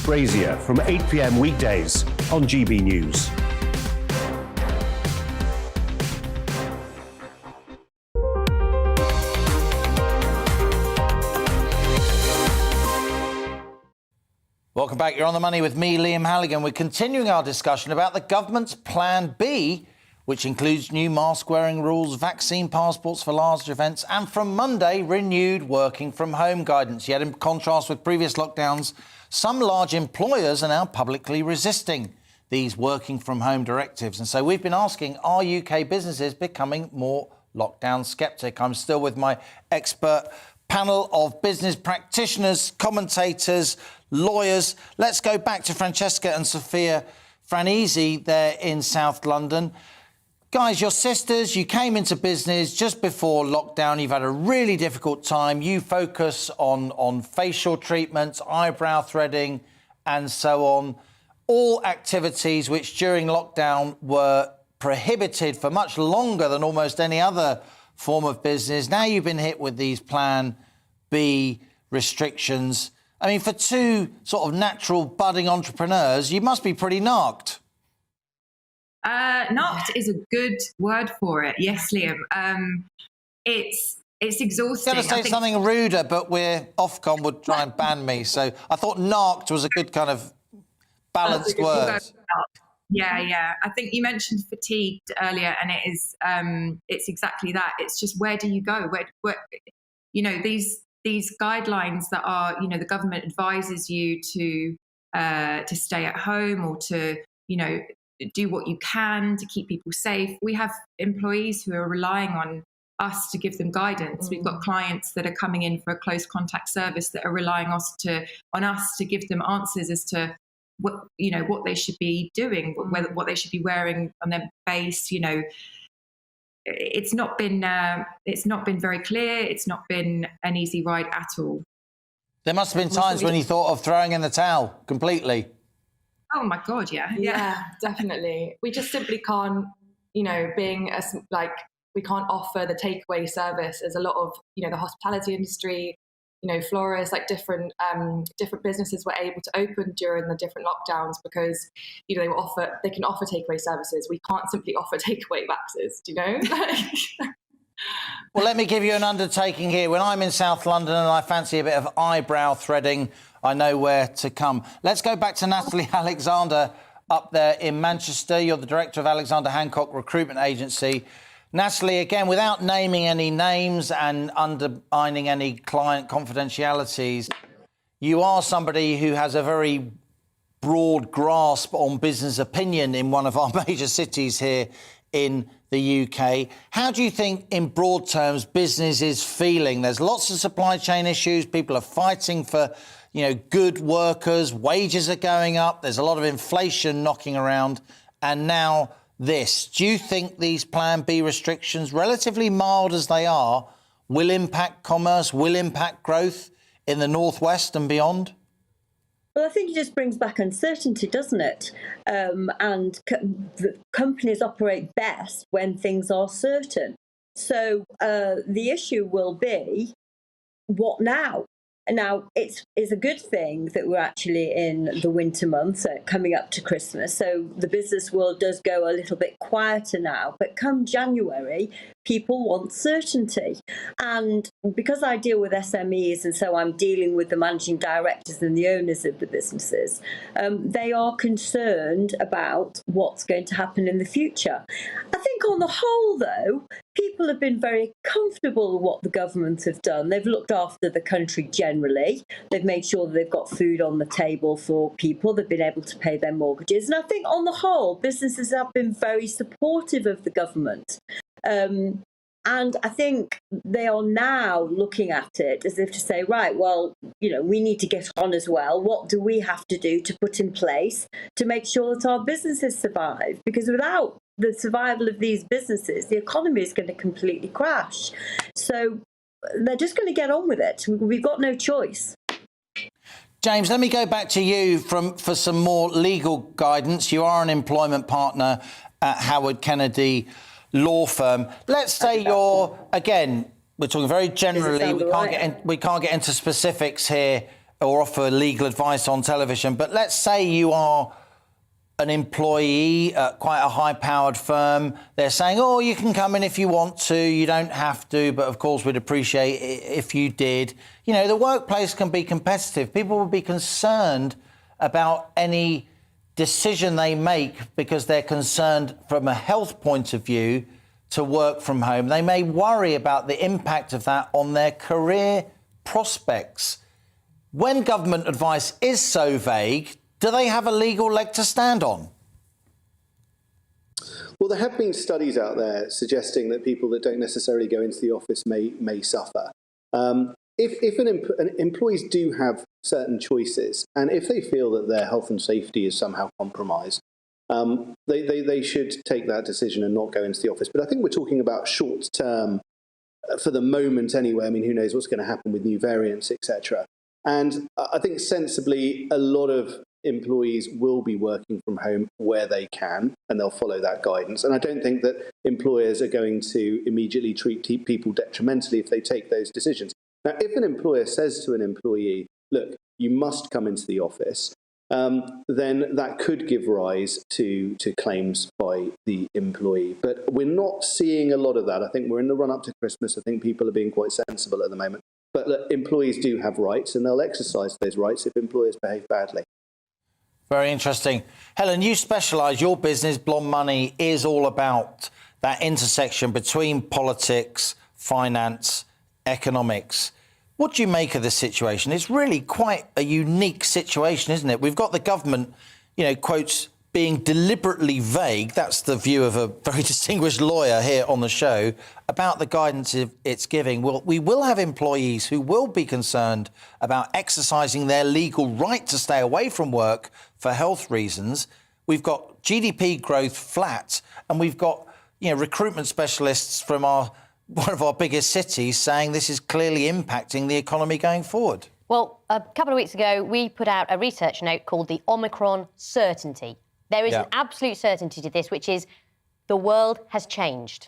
Brazier from 8 p.m. weekdays on GB News. Welcome back. You're on the money with me, Liam Halligan. We're continuing our discussion about the government's Plan B, which includes new mask-wearing rules, vaccine passports for large events, and from Monday, renewed working from home guidance. Yet in contrast with previous lockdowns, some large employers are now publicly resisting these working from home directives. And so we've been asking, are UK businesses becoming more lockdown sceptic? I'm still with my expert panel of business practitioners, commentators, lawyers. Let's go back to Francesca and Sophia Franisi there in South London. Guys, your sisters, you came into business just before lockdown. You've had a really difficult time. You focus on facial treatments, eyebrow threading and so on. All activities which during lockdown were prohibited for much longer than almost any other form of business. Now you've been hit with these Plan B restrictions. I mean, for two sort of natural budding entrepreneurs, you must be pretty knocked. Knocked is a good word for it. Yes, Liam. It's exhausting. I was going to say something ruder, but Ofcom would try and ban me. So I thought knocked was a good kind of balanced word. Yeah. I think you mentioned fatigued earlier, and it's exactly that. It's just, where do you go? Where these guidelines that are, the government advises you to stay at home or to, do what you can to keep people safe. We have employees who are relying on us to give them guidance. We've got clients that are coming in for a close contact service that are relying on us to give them answers as to what they should be doing, what they should be wearing on their face. It's not been very clear. It's not been an easy ride at all. There must have been times when you thought of throwing in the towel completely. Oh my God, yeah, Definitely. We just simply can't, we can't offer the takeaway service as a lot of, the hospitality industry, florists, like different businesses were able to open during the different lockdowns because, they can offer takeaway services. We can't simply offer takeaway waxes, Well, let me give you an undertaking here. When I'm in South London and I fancy a bit of eyebrow threading, I know where to come. Let's go back to Natalie Alexander up there in Manchester. You're the director of Alexander Hancock Recruitment Agency. Natalie, again, without naming any names and undermining any client confidentialities, you are somebody who has a very broad grasp on business opinion in one of our major cities here in the UK. How do you think, in broad terms, business is feeling? There's lots of supply chain issues. People are fighting for, good workers. Wages are going up. There's a lot of inflation knocking around. And now this. Do you think these Plan B restrictions, relatively mild as they are, will impact commerce, will impact growth in the Northwest and beyond? Well, I think it just brings back uncertainty, doesn't it? And companies operate best when things are certain. So the issue will be, what now? Now, it's a good thing that we're actually in the winter months, coming up to Christmas. So the business world does go a little bit quieter now. But come January, people want certainty. And because I deal with SMEs, and so I'm dealing with the managing directors and the owners of the businesses, they are concerned about what's going to happen in the future. I think on the whole, though, people have been very comfortable with what the government have done. They've looked after the country generally. They've made sure that they've got food on the table for people. They've been able to pay their mortgages. And I think on the whole, businesses have been very supportive of the government. And I think they are now looking at it as if to say, right, well, we need to get on as well. What do we have to do to put in place to make sure that our businesses survive? Because without the survival of these businesses, the economy is going to completely crash. So they're just going to get on with it. We've got no choice. James, let me go back to you for some more legal guidance. You are an employment partner at Howard Kennedy law firm. Let's say you're, again, we're talking very generally. We can't get into specifics here or offer legal advice on television. But let's say you are an employee at quite a high-powered firm, they're saying, oh, you can come in if you want to, you don't have to, but of course we'd appreciate it if you did. You know, the workplace can be competitive. People will be concerned about any decision they make because they're concerned from a health point of view to work from home. They may worry about the impact of that on their career prospects. When government advice is so vague, do they have a legal leg to stand on? Well, there have been studies out there suggesting that people that don't necessarily go into the office may suffer. If employees do have certain choices, and if they feel that their health and safety is somehow compromised, they should take that decision and not go into the office. But I think we're talking about short term, for the moment anyway. I mean, who knows what's going to happen with new variants, etc. And I think sensibly, a lot of employees will be working from home where they can, and they'll follow that guidance. And I don't think that employers are going to immediately treat people detrimentally if they take those decisions. Now, if an employer says to an employee, look, you must come into the office, then that could give rise to claims by the employee. But we're not seeing a lot of that. I think we're in the run-up to Christmas. I think people are being quite sensible at the moment. But look, employees do have rights, and they'll exercise those rights if employers behave badly. Very interesting. Helen, you specialise, your business, Blonde Money, is all about that intersection between politics, finance, economics. What do you make of this situation? It's really quite a unique situation, isn't it? We've got the government, quotes, being deliberately vague. That's the view of a very distinguished lawyer here on the show about the guidance it's giving. Well, we will have employees who will be concerned about exercising their legal right to stay away from work for health reasons. We've got GDP growth flat, and we've got recruitment specialists from one of our biggest cities saying this is clearly impacting the economy going forward. Well, a couple of weeks ago, we put out a research note called the Omicron Certainty. There is an absolute certainty to this, which is the world has changed.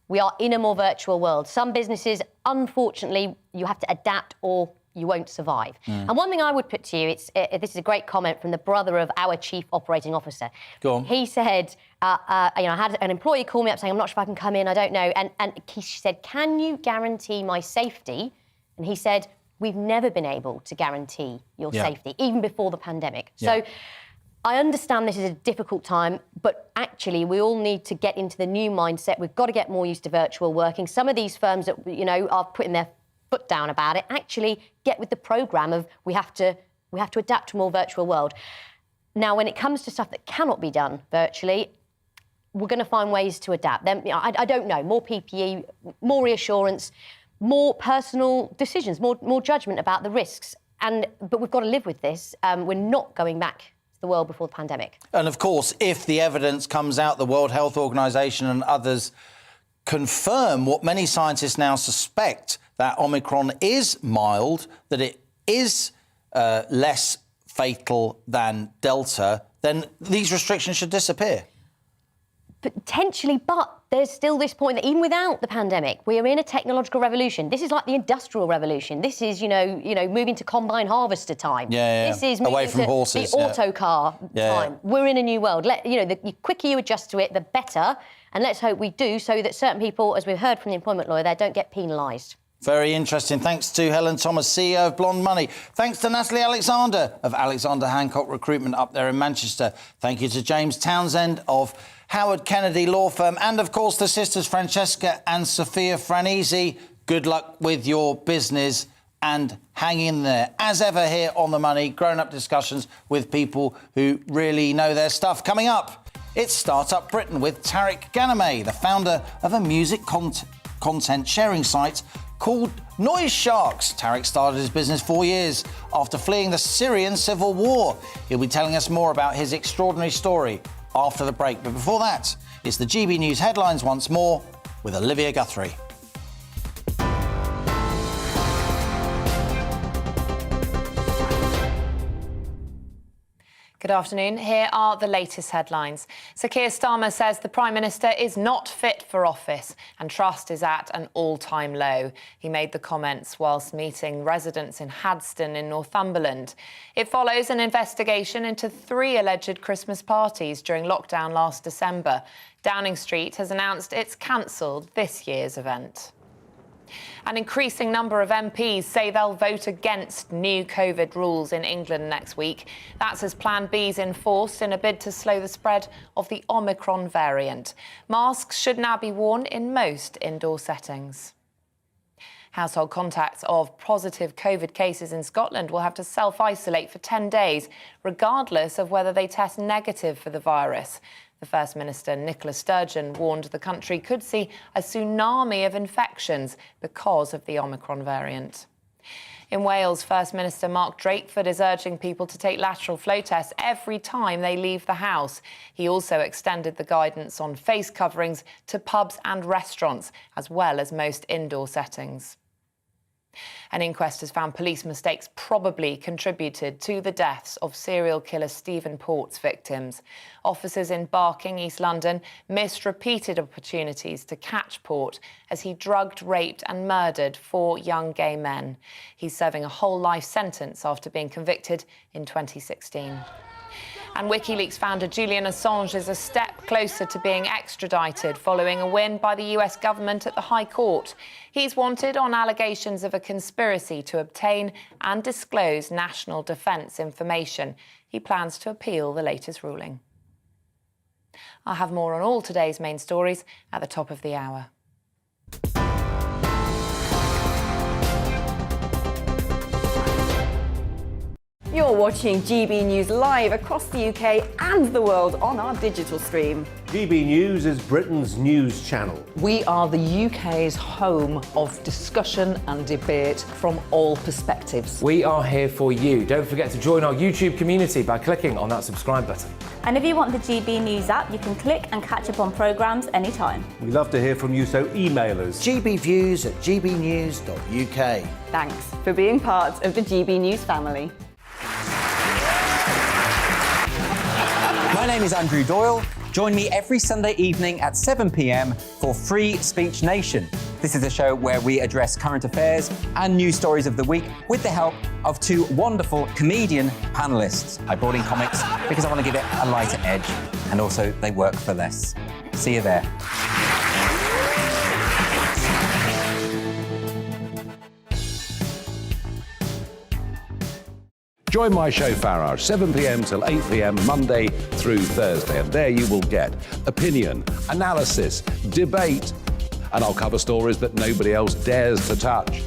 We are in a more virtual world. Some businesses, unfortunately, you have to adapt or you won't survive. And one thing I would put to you, this is a great comment from the brother of our chief operating officer. Go on. He said, I had an employee call me up saying, I'm not sure if I can come in, I don't know. And he said, can you guarantee my safety? And he said, we've never been able to guarantee your safety, even before the pandemic. Yeah. So I understand this is a difficult time, but actually we all need to get into the new mindset. We've got to get more used to virtual working. Some of these firms that, are putting their foot down about it, actually get with the programme of we have to adapt to a more virtual world. Now, when it comes to stuff that cannot be done virtually, we're going to find ways to adapt. Then, I don't know, more PPE, more reassurance, more personal decisions, more judgment about the risks. But we've got to live with this. We're not going back to the world before the pandemic. And of course, if the evidence comes out, the World Health Organization and others confirm what many scientists now suspect, that Omicron is mild, that it is less fatal than Delta, then these restrictions should disappear. Potentially, but there's still this point that even without the pandemic, we are in a technological revolution. This is like the Industrial Revolution. This is, moving to combine harvester time. This is away from horses. The autocar time. We're in a new world. The quicker you adjust to it, the better. And let's hope we do, so that certain people, as we've heard from the employment lawyer there, don't get penalised. Very interesting. Thanks to Helen Thomas, CEO of Blonde Money. Thanks to Natalie Alexander of Alexander Hancock Recruitment up there in Manchester. Thank you to James Townsend of Howard Kennedy Law Firm. And, of course, the sisters Francesca and Sophia Franisi. Good luck with your business and hang in there. As ever here on The Money, grown-up discussions with people who really know their stuff. Coming up, it's Startup Britain with Tariq Ghanameh, the founder of a music content sharing site called Noise Sharks. Tariq started his business 4 years after fleeing the Syrian civil war. He'll be telling us more about his extraordinary story after the break. But before that, it's the GB News headlines once more with Olivia Guthrie. Good afternoon. Here are the latest headlines. Sir Keir Starmer says the Prime Minister is not fit for office and trust is at an all-time low. He made the comments whilst meeting residents in Hadston in Northumberland. It follows an investigation into 3 alleged Christmas parties during lockdown last December. Downing Street has announced it's cancelled this year's event. An increasing number of MPs say they'll vote against new COVID rules in England next week. That's as Plan B's enforced in a bid to slow the spread of the Omicron variant. Masks should now be worn in most indoor settings. Household contacts of positive COVID cases in Scotland will have to self-isolate for 10 days, regardless of whether they test negative for the virus. The First Minister, Nicola Sturgeon, warned the country could see a tsunami of infections because of the Omicron variant. In Wales, First Minister Mark Drakeford is urging people to take lateral flow tests every time they leave the house. He also extended the guidance on face coverings to pubs and restaurants, as well as most indoor settings. An inquest has found police mistakes probably contributed to the deaths of serial killer Stephen Port's victims. Officers in Barking, East London, missed repeated opportunities to catch Port as he drugged, raped and murdered 4 young gay men. He's serving a whole life sentence after being convicted in 2016. And WikiLeaks founder Julian Assange is a step closer to being extradited following a win by the US government at the High Court. He's wanted on allegations of a conspiracy to obtain and disclose national defence information. He plans to appeal the latest ruling. I'll have more on all today's main stories at the top of the hour. You're watching GB News live across the UK and the world on our digital stream. GB News is Britain's news channel. We are the UK's home of discussion and debate from all perspectives. We are here for you. Don't forget to join our YouTube community by clicking on that subscribe button. And if you want the GB News app, you can click and catch up on programmes anytime. We love to hear from you, so email us. gbviews@gbnews.uk. Thanks for being part of the GB News family. My name is Andrew Doyle. Join me every Sunday evening at 7 p.m. for Free Speech Nation. This is a show where we address current affairs and news stories of the week with the help of 2 wonderful comedian panellists. I brought in comics because I want to give it a lighter edge, and also they work for less. See you there. Join my show Farage, 7 p.m. till 8 p.m. Monday through Thursday. And there you will get opinion, analysis, debate, and I'll cover stories that nobody else dares to touch.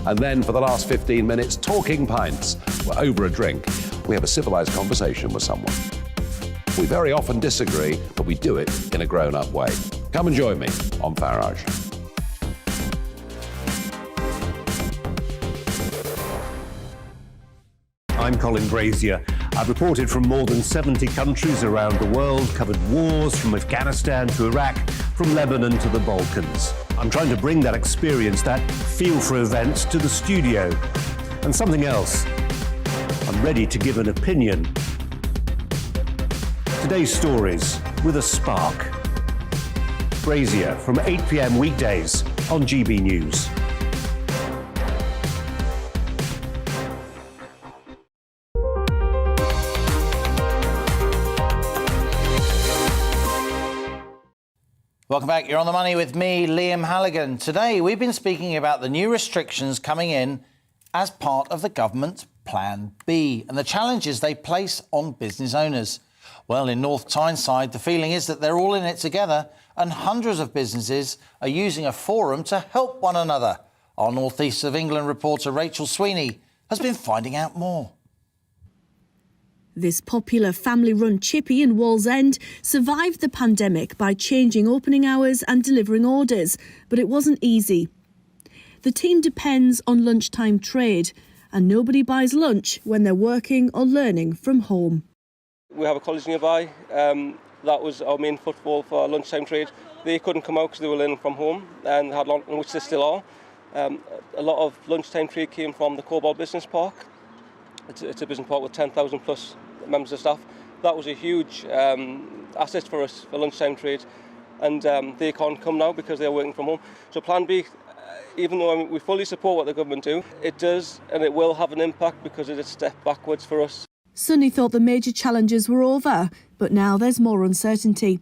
And then for the last 15 minutes, talking pints. We're over a drink. We have a civilised conversation with someone. We very often disagree, but we do it in a grown-up way. Come and join me on Farage. I'm Colin Brazier. I've reported from more than 70 countries around the world, covered wars from Afghanistan to Iraq, from Lebanon to the Balkans. I'm trying to bring that experience, that feel for events, to the studio. And something else, I'm ready to give an opinion. Today's stories with a spark. Brazier from 8 p.m. weekdays on GB News. Welcome back. You're on the money with me, Liam Halligan. Today, we've been speaking about the new restrictions coming in as part of the government's Plan B and the challenges they place on business owners. Well, in North Tyneside, the feeling is that they're all in it together and hundreds of businesses are using a forum to help one another. Our North East of England reporter Rachel Sweeney has been finding out more. This popular family-run chippy in Wallsend survived the pandemic by changing opening hours and delivering orders, but it wasn't easy. The team depends on lunchtime trade, and nobody buys lunch when they're working or learning from home. We have a college nearby. That was our main footfall for our lunchtime trade. They couldn't come out because they were learning from home and had long, which they still are. A lot of lunchtime trade came from the Cobalt Business Park. It's a business park with 10,000 plus members of staff. That was a huge asset for us for lunchtime trade, and they can't come now because they're working from home. So Plan B, even though we fully support what the government do, it does and it will have an impact because it's a step backwards for us. Sunny thought the major challenges were over, but now there's more uncertainty.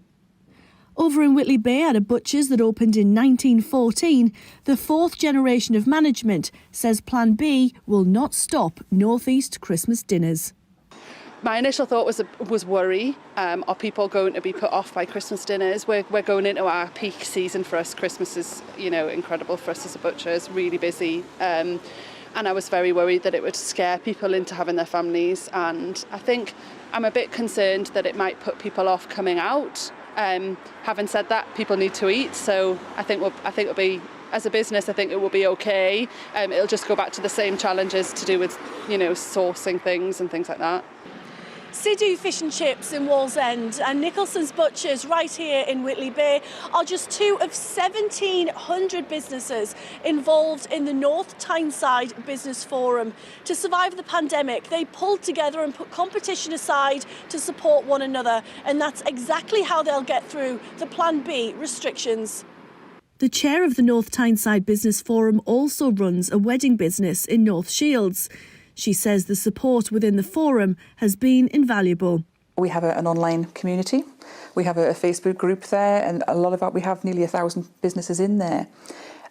Over in Whitley Bay at a butcher's that opened in 1914, the fourth generation of management says Plan B will not stop North East Christmas dinners. My initial thought was worry. Are people going to be put off by Christmas dinners? We're going into our peak season for us. Christmas is, incredible for us as a butcher. It's really busy. And I was very worried that it would scare people into having their families. And I think I'm a bit concerned that it might put people off coming out. Having said that, people need to eat. So I think it'll be, as a business, I think it will be okay. It'll just go back to the same challenges to do with, sourcing things and things like that. Sidhu Fish and Chips in Wallsend and Nicholson's Butchers right here in Whitley Bay are just two of 1,700 businesses involved in the North Tyneside Business Forum. To survive the pandemic, they pulled together and put competition aside to support one another, and that's exactly how they'll get through the Plan B restrictions. The chair of the North Tyneside Business Forum also runs a wedding business in North Shields. She says the support within the forum has been invaluable. We have an online community. We have a Facebook group there, and we have nearly 1,000 businesses in there.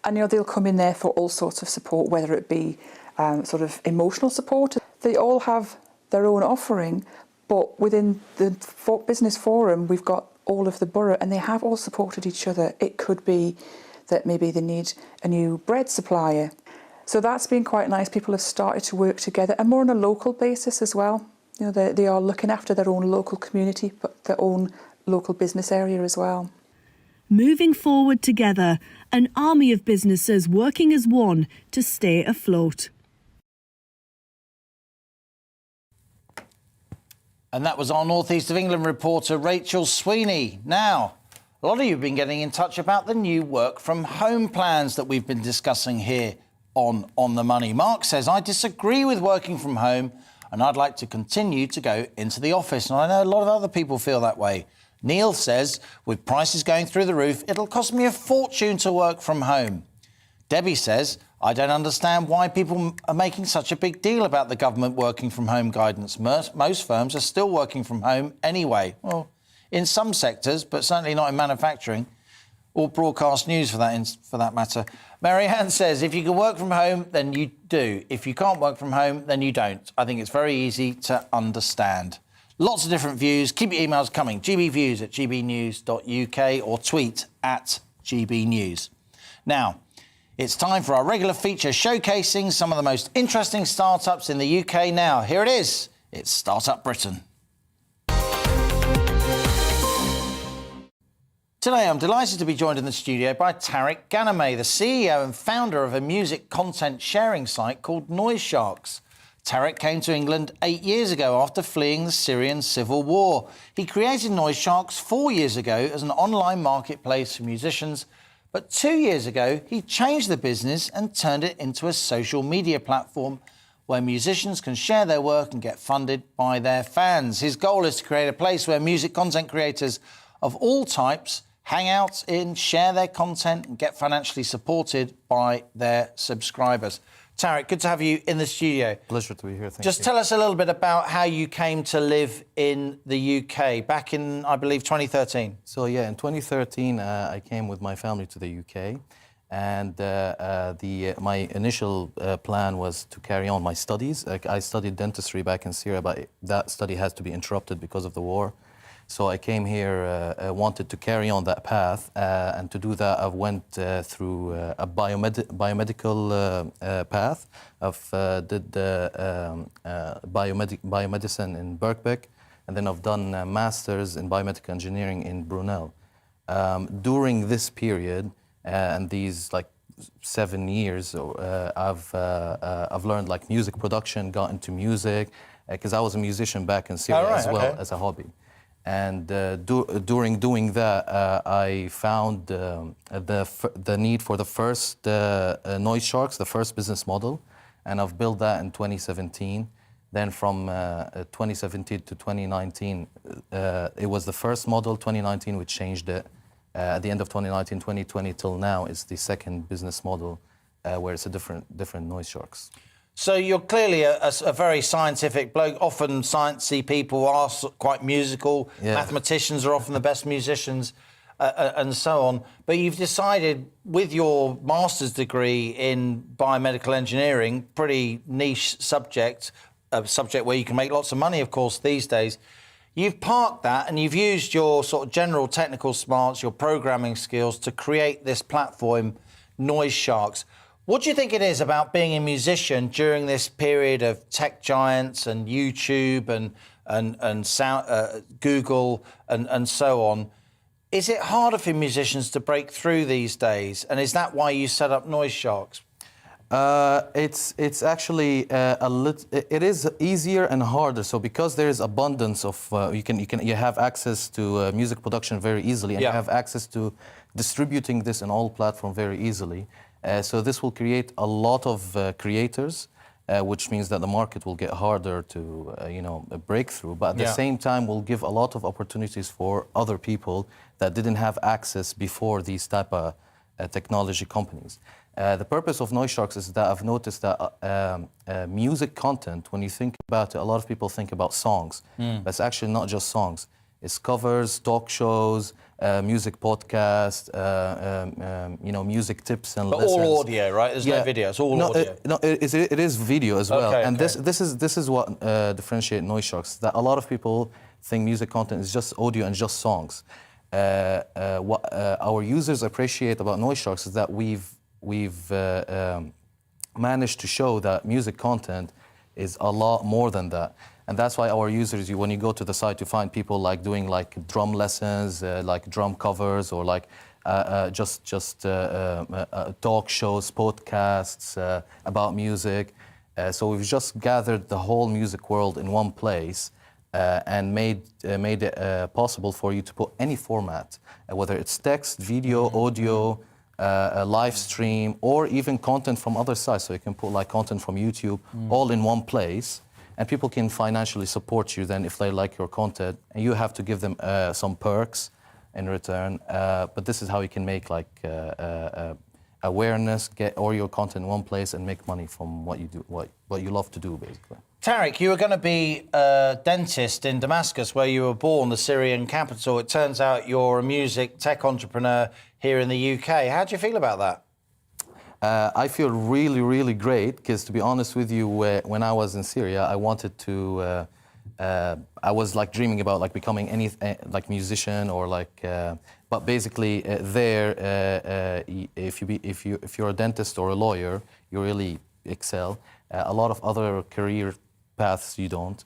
And they'll come in there for all sorts of support, whether it be sort of emotional support. They all have their own offering, but within the business forum, we've got all of the borough, and they have all supported each other. It could be that maybe they need a new bread supplier. So that's been quite nice. People have started to work together, and more on a local basis as well. They are looking after their own local community, but their own local business area as well. Moving forward together, an army of businesses working as one to stay afloat. And that was our North East of England reporter, Rachel Sweeney. Now, a lot of you have been getting in touch about the new work from home plans that we've been discussing here on the Money. Mark says, I disagree with working from home and I'd like to continue to go into the office. And I know a lot of other people feel that way. Neil says, with prices going through the roof, it'll cost me a fortune to work from home. Debbie says, I don't understand why people are making such a big deal about the government working from home guidance. Most firms are still working from home anyway. Well, in some sectors, but certainly not in manufacturing or broadcast news for that matter. Marianne says, if you can work from home, then you do. If you can't work from home, then you don't. I think it's very easy to understand. Lots of different views. Keep your emails coming. gbviews@gbnews.uk or tweet @gbnews. Now, it's time for our regular feature showcasing some of the most interesting startups in the UK now. Here it is. It's Startup Britain. Today, I'm delighted to be joined in the studio by Tariq Ghanameh, the CEO and founder of a music content sharing site called Noise Sharks. Tariq came to England 8 years ago after fleeing the Syrian civil war. He created Noise Sharks 4 years ago as an online marketplace for musicians, but 2 years ago, he changed the business and turned it into a social media platform where musicians can share their work and get funded by their fans. His goal is to create a place where music content creators of all types hang out in, share their content and get financially supported by their subscribers. Tariq, good to have you in the studio. Pleasure to be here, thank you. Just tell us a little bit about how you came to live in the UK back in, I believe, 2013. So, yeah, in 2013, I came with my family to the UK. And my initial plan was to carry on my studies. I studied dentistry back in Syria, but that study had to be interrupted because of the war. So I came here, wanted to carry on that path, and to do that I went through a biomedical path. Did biomedicine in Birkbeck, and then I've done a master's in biomedical engineering in Brunel. During this period, and these 7 years, I've learned music production, got into music, because I was a musician back in Syria as a hobby. And during doing that, I found the need for the first Noise Sharks, the first business model, and I've built that in 2017. Then from 2017 to 2019, it was the first model. 2019, we changed it. At the end of 2019, 2020 till now, it's the second business model where it's a different noise sharks. So you're clearly a very scientific bloke. Often sciencey people are quite musical. Yeah. Mathematicians are often the best musicians, and so on. But you've decided, with your master's degree in biomedical engineering, pretty niche subject, a subject where you can make lots of money, of course, these days. You've parked that and you've used your sort of general technical smarts, your programming skills to create this platform, Noise Sharks. What do you think it is about being a musician during this period of tech giants and YouTube and sound, Google and so on? Is it harder for musicians to break through these days? And is that why you set up Noise Sharks? It's actually it is easier and harder. So because there is abundance of you have access to music production very easily, and you have access to distributing this in all platforms very easily. So this will create a lot of creators, which means that the market will get harder to break through. But at the same time, will give a lot of opportunities for other people that didn't have access before these type of technology companies. The purpose of Noise Sharks is that I've noticed that music content, when you think about it, a lot of people think about songs, but it's actually not just songs. It's covers, talk shows, music podcasts, music tips and lessons. But all audio, right? There's no video. It's all audio. It is video as well. Okay, and this is what differentiates Noise Sharks. That a lot of people think music content is just audio and just songs. What our users appreciate about Noise Sharks is that we've managed to show that music content is a lot more than that. And that's why our users, when you go to the site, you find people like doing like drum lessons, like drum covers, or like just talk shows, podcasts about music. So we've just gathered the whole music world in one place and made it possible for you to put any format, whether it's text, video, audio, a live stream, or even content from other sites. So you can put like content from YouTube all in one place. And people can financially support you then if they like your content, and you have to give them some perks in return. But this is how you can make like awareness, get all your content in one place, and make money from what you do, what you love to do, basically. Tariq, you were going to be a dentist in Damascus, where you were born, the Syrian capital. It turns out you're a music tech entrepreneur here in the UK. How do you feel about that? I feel really, really great because, to be honest with you, when I was in Syria, I wanted to. I was like dreaming about like becoming any like musician or like. But basically, if you're a dentist or a lawyer, you really excel. A lot of other career paths you don't.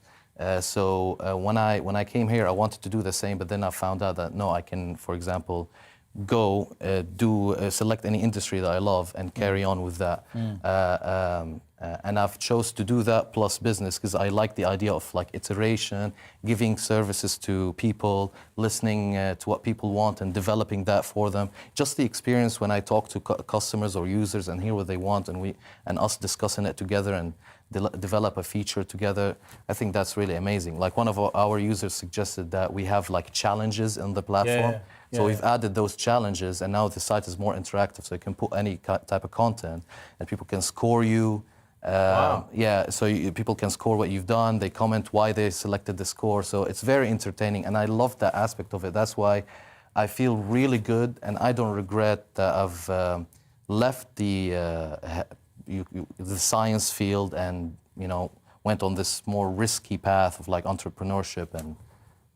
So when I came here, I wanted to do the same, but then I found out that no, I can, for example, go select any industry that I love and carry on with that. And I've chose to do that plus business because I like the idea of like iteration, giving services to people, listening to what people want and developing that for them. Just the experience when I talk to customers or users and hear what they want, and us discussing it together and develop a feature together, I think that's really amazing. Like one of our users suggested that we have like challenges in the platform. So we've added those challenges, and now the site is more interactive, so you can put any type of content, and people can score you. Wow. Yeah, so people can score what you've done. They comment why they selected the score. So it's very entertaining, and I love that aspect of it. That's why I feel really good, and I don't regret that I've left the science field and went on this more risky path of like entrepreneurship and.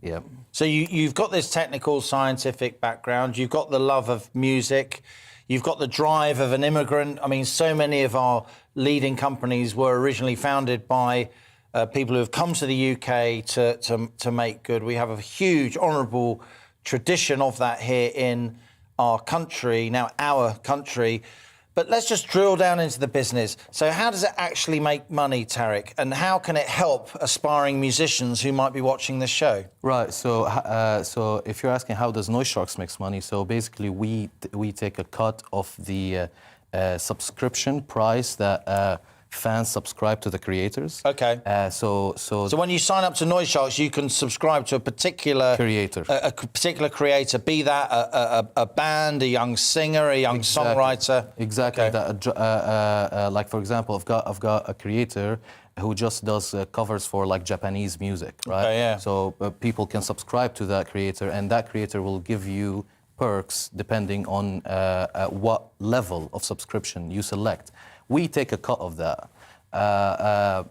Yeah. So you've got this technical, scientific background. You've got the love of music. You've got the drive of an immigrant. I mean, so many of our leading companies were originally founded by people who have come to the UK to make good. We have a huge, honourable tradition of that here in our country, now our country. But let's just drill down into the business. So how does it actually make money, Tariq? And how can it help aspiring musicians who might be watching this show? Right, so if you're asking how does Noise Sharks make money, so basically we take a cut of the subscription price that fans subscribe to the creators. Okay. So when you sign up to Noise Sharks, you can subscribe to a particular creator, a particular creator, be that a band, a young singer, a young songwriter. Exactly. Okay. Like for example, I've got a creator who just does covers for like Japanese music, right? Okay, yeah. So people can subscribe to that creator, and that creator will give you perks depending on what level of subscription you select. We take a cut of that.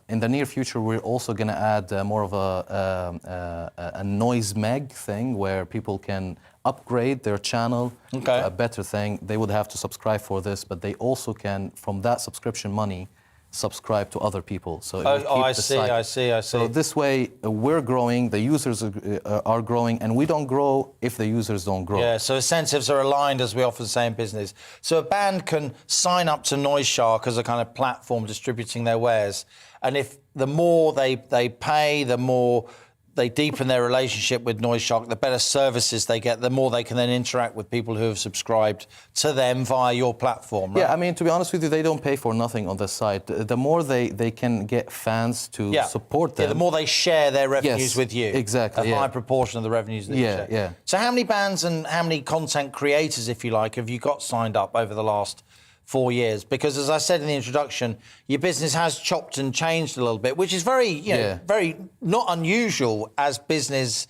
In the near future, we're also going to add more of a noise meg thing where people can upgrade their channel. Okay. A better thing. They would have to subscribe for this, but they also can, from that subscription money, subscribe to other people. So I see. So this way, we're growing, the users are growing, and we don't grow if the users don't grow. Yeah, so incentives are aligned, as we often say in business. So a band can sign up to Noise Shark as a kind of platform distributing their wares, and if the more they pay, the more they deepen their relationship with Noise Shark, the better services they get, the more they can then interact with people who have subscribed to them via your platform, right? Yeah, I mean, to be honest with you, they don't pay for nothing on the site. The more they can get fans to support them... Yeah, the more they share their revenues with you. Exactly, A high proportion of the revenues that you share. Yeah. So how many bands and how many content creators, if you like, have you got signed up over the last 4 years? Because, as I said in the introduction, your business has chopped and changed a little bit, which is very, very not unusual as business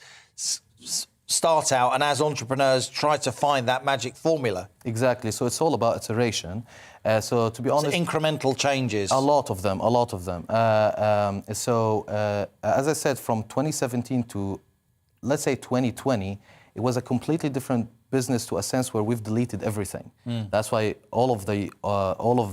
start out and as entrepreneurs try to find that magic formula. Exactly. So it's all about iteration. So to be honest, incremental changes. A lot of them. As I said, from 2017 to, let's say, 2020, it was a completely different business to a sense where we've deleted everything. That's why all of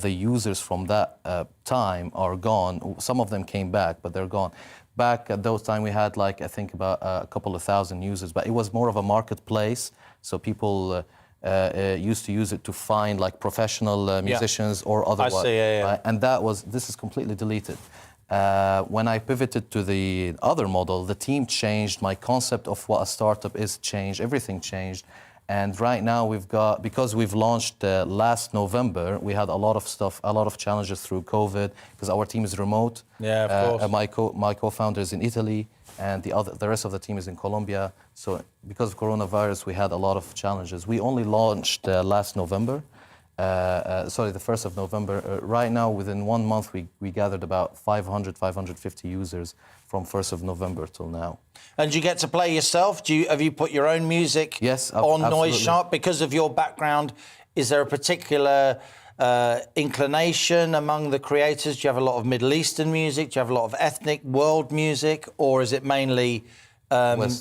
the users from that time are gone. Some of them came back, but they're gone. Back at those time, we had I think about a couple of thousand users, but it was more of a marketplace. So people used to use it to find professional musicians or otherwise. I see, right? And this is completely deleted. When I pivoted to the other model, the team changed, my concept of what a startup is changed, everything changed. And right now because we've launched last November, we had a lot of challenges through COVID, because our team is remote. Yeah, of course. My co-founder is in Italy, and the rest of the team is in Colombia. So because of coronavirus, we had a lot of challenges. We only launched last November. The 1st of November. Right now, within 1 month, we gathered about 550 users from 1st of November till now. And do you get to play yourself? Have you put your own music on Noise Shark? Because of your background, is there a particular inclination among the creators? Do you have a lot of Middle Eastern music? Do you have a lot of ethnic world music? Or is it mainly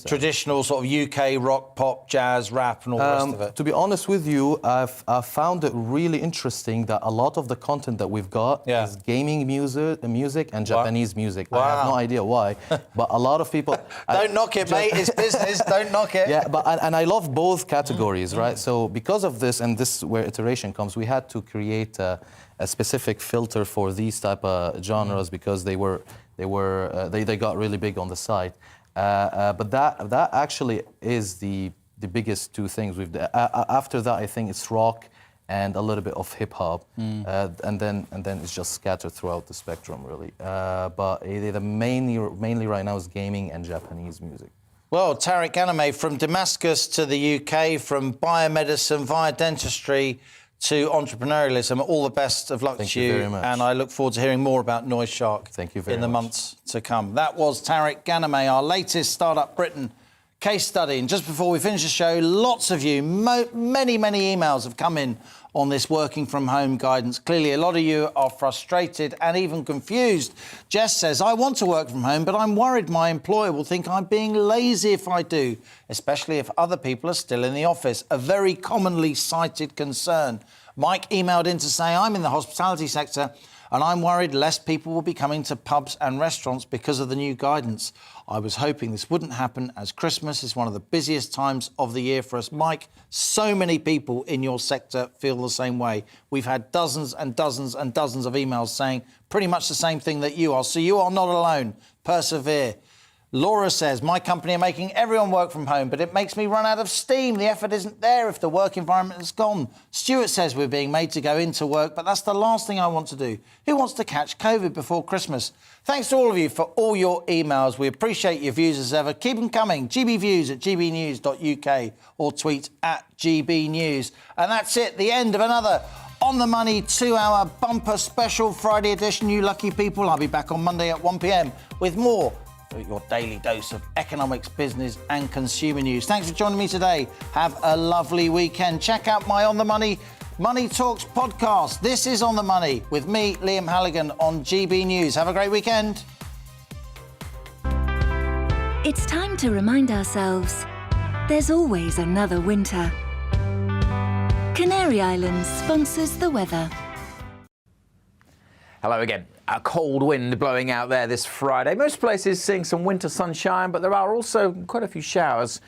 traditional sort of UK rock, pop, jazz, rap and all the rest of it? To be honest with you, I've found it really interesting that a lot of the content that we've got is gaming music and Japanese music. Wow. I have no idea why, but a lot of people... Don't knock it, mate. It's business. Don't knock it. Yeah, and I love both categories, right? So because of this, and this is where iteration comes, we had to create a specific filter for these type of genres because they got really big on the site. But that actually is the biggest two things we've done. After that, I think it's rock and a little bit of hip hop, and then it's just scattered throughout the spectrum, really. But the mainly right now is gaming and Japanese music. Well, Tariq Ghanimé, from Damascus to the UK, from biomedicine via dentistry to entrepreneurialism, all the best of luck to you. Very much. And I look forward to hearing more about Noise Shark in the months to come. That was Tariq Ghanimé, our latest Startup Britain case study. And just before we finish the show, lots of you, many emails have come in on this working from home guidance. Clearly, a lot of you are frustrated and even confused. Jess says, I want to work from home, but I'm worried my employer will think I'm being lazy if I do, especially if other people are still in the office. A very commonly cited concern. Mike emailed in to say, I'm in the hospitality sector and I'm worried less people will be coming to pubs and restaurants because of the new guidance. I was hoping this wouldn't happen, as Christmas is one of the busiest times of the year for us. Mike, so many people in your sector feel the same way. We've had dozens and dozens and dozens of emails saying pretty much the same thing that you are. So you are not alone. Persevere. Laura says, my company are making everyone work from home, but it makes me run out of steam. The effort isn't there if the work environment is gone. Stuart says we're being made to go into work, but that's the last thing I want to do. Who wants to catch COVID before Christmas? Thanks to all of you for all your emails. We appreciate your views as ever. Keep them coming. gbviews@gbnews.uk or tweet @gbnews. And that's it, the end of another On the Money 2-hour bumper special Friday edition. You lucky people. I'll be back on Monday at 1 p.m. with more. Your daily dose of economics, business and consumer news. Thanks for joining me today. Have a lovely weekend. Check out my On the Money Money Talks podcast. This is On the Money with me, Liam Halligan, on GB News. Have a great weekend. It's time to remind ourselves there's always another winter. Canary Islands sponsors the weather. Hello again. A cold wind blowing out there this Friday. Most places seeing some winter sunshine, but there are also quite a few showers,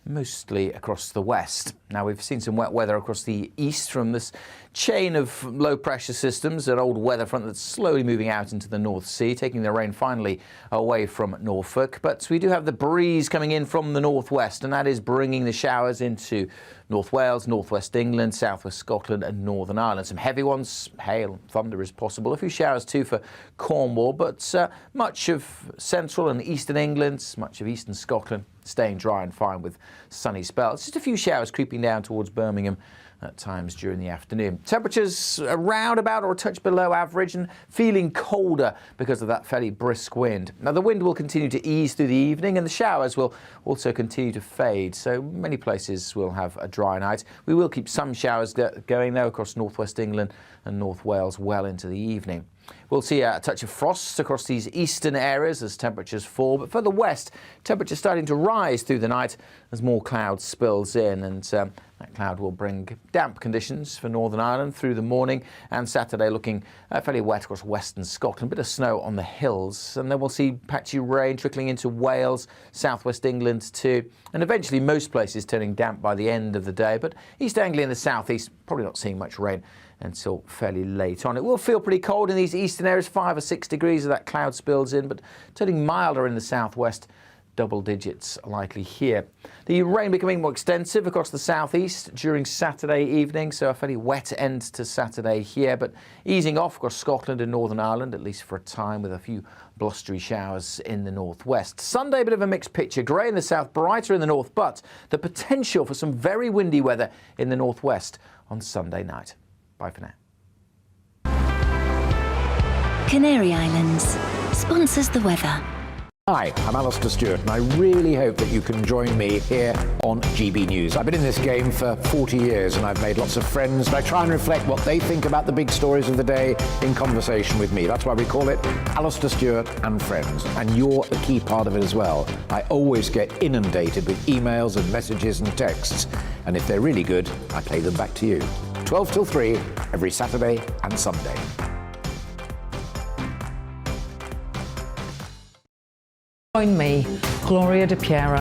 mostly across the west. Now, we've seen some wet weather across the east from this chain of low-pressure systems, an old weather front that's slowly moving out into the North Sea, taking the rain finally away from Norfolk. But we do have the breeze coming in from the northwest, and that is bringing the showers into North Wales, northwest England, southwest Scotland and Northern Ireland. Some heavy ones, hail, thunder is possible. A few showers too for Cornwall, but much of central and eastern England, much of eastern Scotland staying dry and fine with sunny spells. Just a few showers creeping down towards Birmingham at times during the afternoon. Temperatures around about or a touch below average and feeling colder because of that fairly brisk wind. Now, the wind will continue to ease through the evening and the showers will also continue to fade, so many places will have a dry night. We will keep some showers going though across northwest England and North Wales well into the evening. We'll see a touch of frost across these eastern areas as temperatures fall, but further west, temperatures starting to rise through the night as more cloud spills in, and that cloud will bring damp conditions for Northern Ireland through the morning, and Saturday looking fairly wet across western Scotland, a bit of snow on the hills, and then we'll see patchy rain trickling into Wales, southwest England too, and eventually most places turning damp by the end of the day, but East Anglia and the southeast probably not seeing much rain until fairly late on. It will feel pretty cold in these eastern areas, 5 or 6 degrees as that cloud spills in, but turning milder in the southwest, double digits likely here. The rain becoming more extensive across the southeast during Saturday evening, so a fairly wet end to Saturday here, but easing off across Scotland and Northern Ireland, at least for a time, with a few blustery showers in the northwest. Sunday, a bit of a mixed picture. Grey in the south, brighter in the north, but the potential for some very windy weather in the northwest on Sunday night. Bye for now. Canary Islands sponsors the weather. Hi, I'm Aleister Stewart, and I really hope that you can join me here on GB News. I've been in this game for 40 years, and I've made lots of friends, and I try and reflect what they think about the big stories of the day in conversation with me. That's why we call it Aleister Stewart and Friends, and you're a key part of it as well. I always get inundated with emails and messages and texts, and if they're really good, I play them back to you. 12 till 3, every Saturday and Sunday. Join me, Gloria De Piero.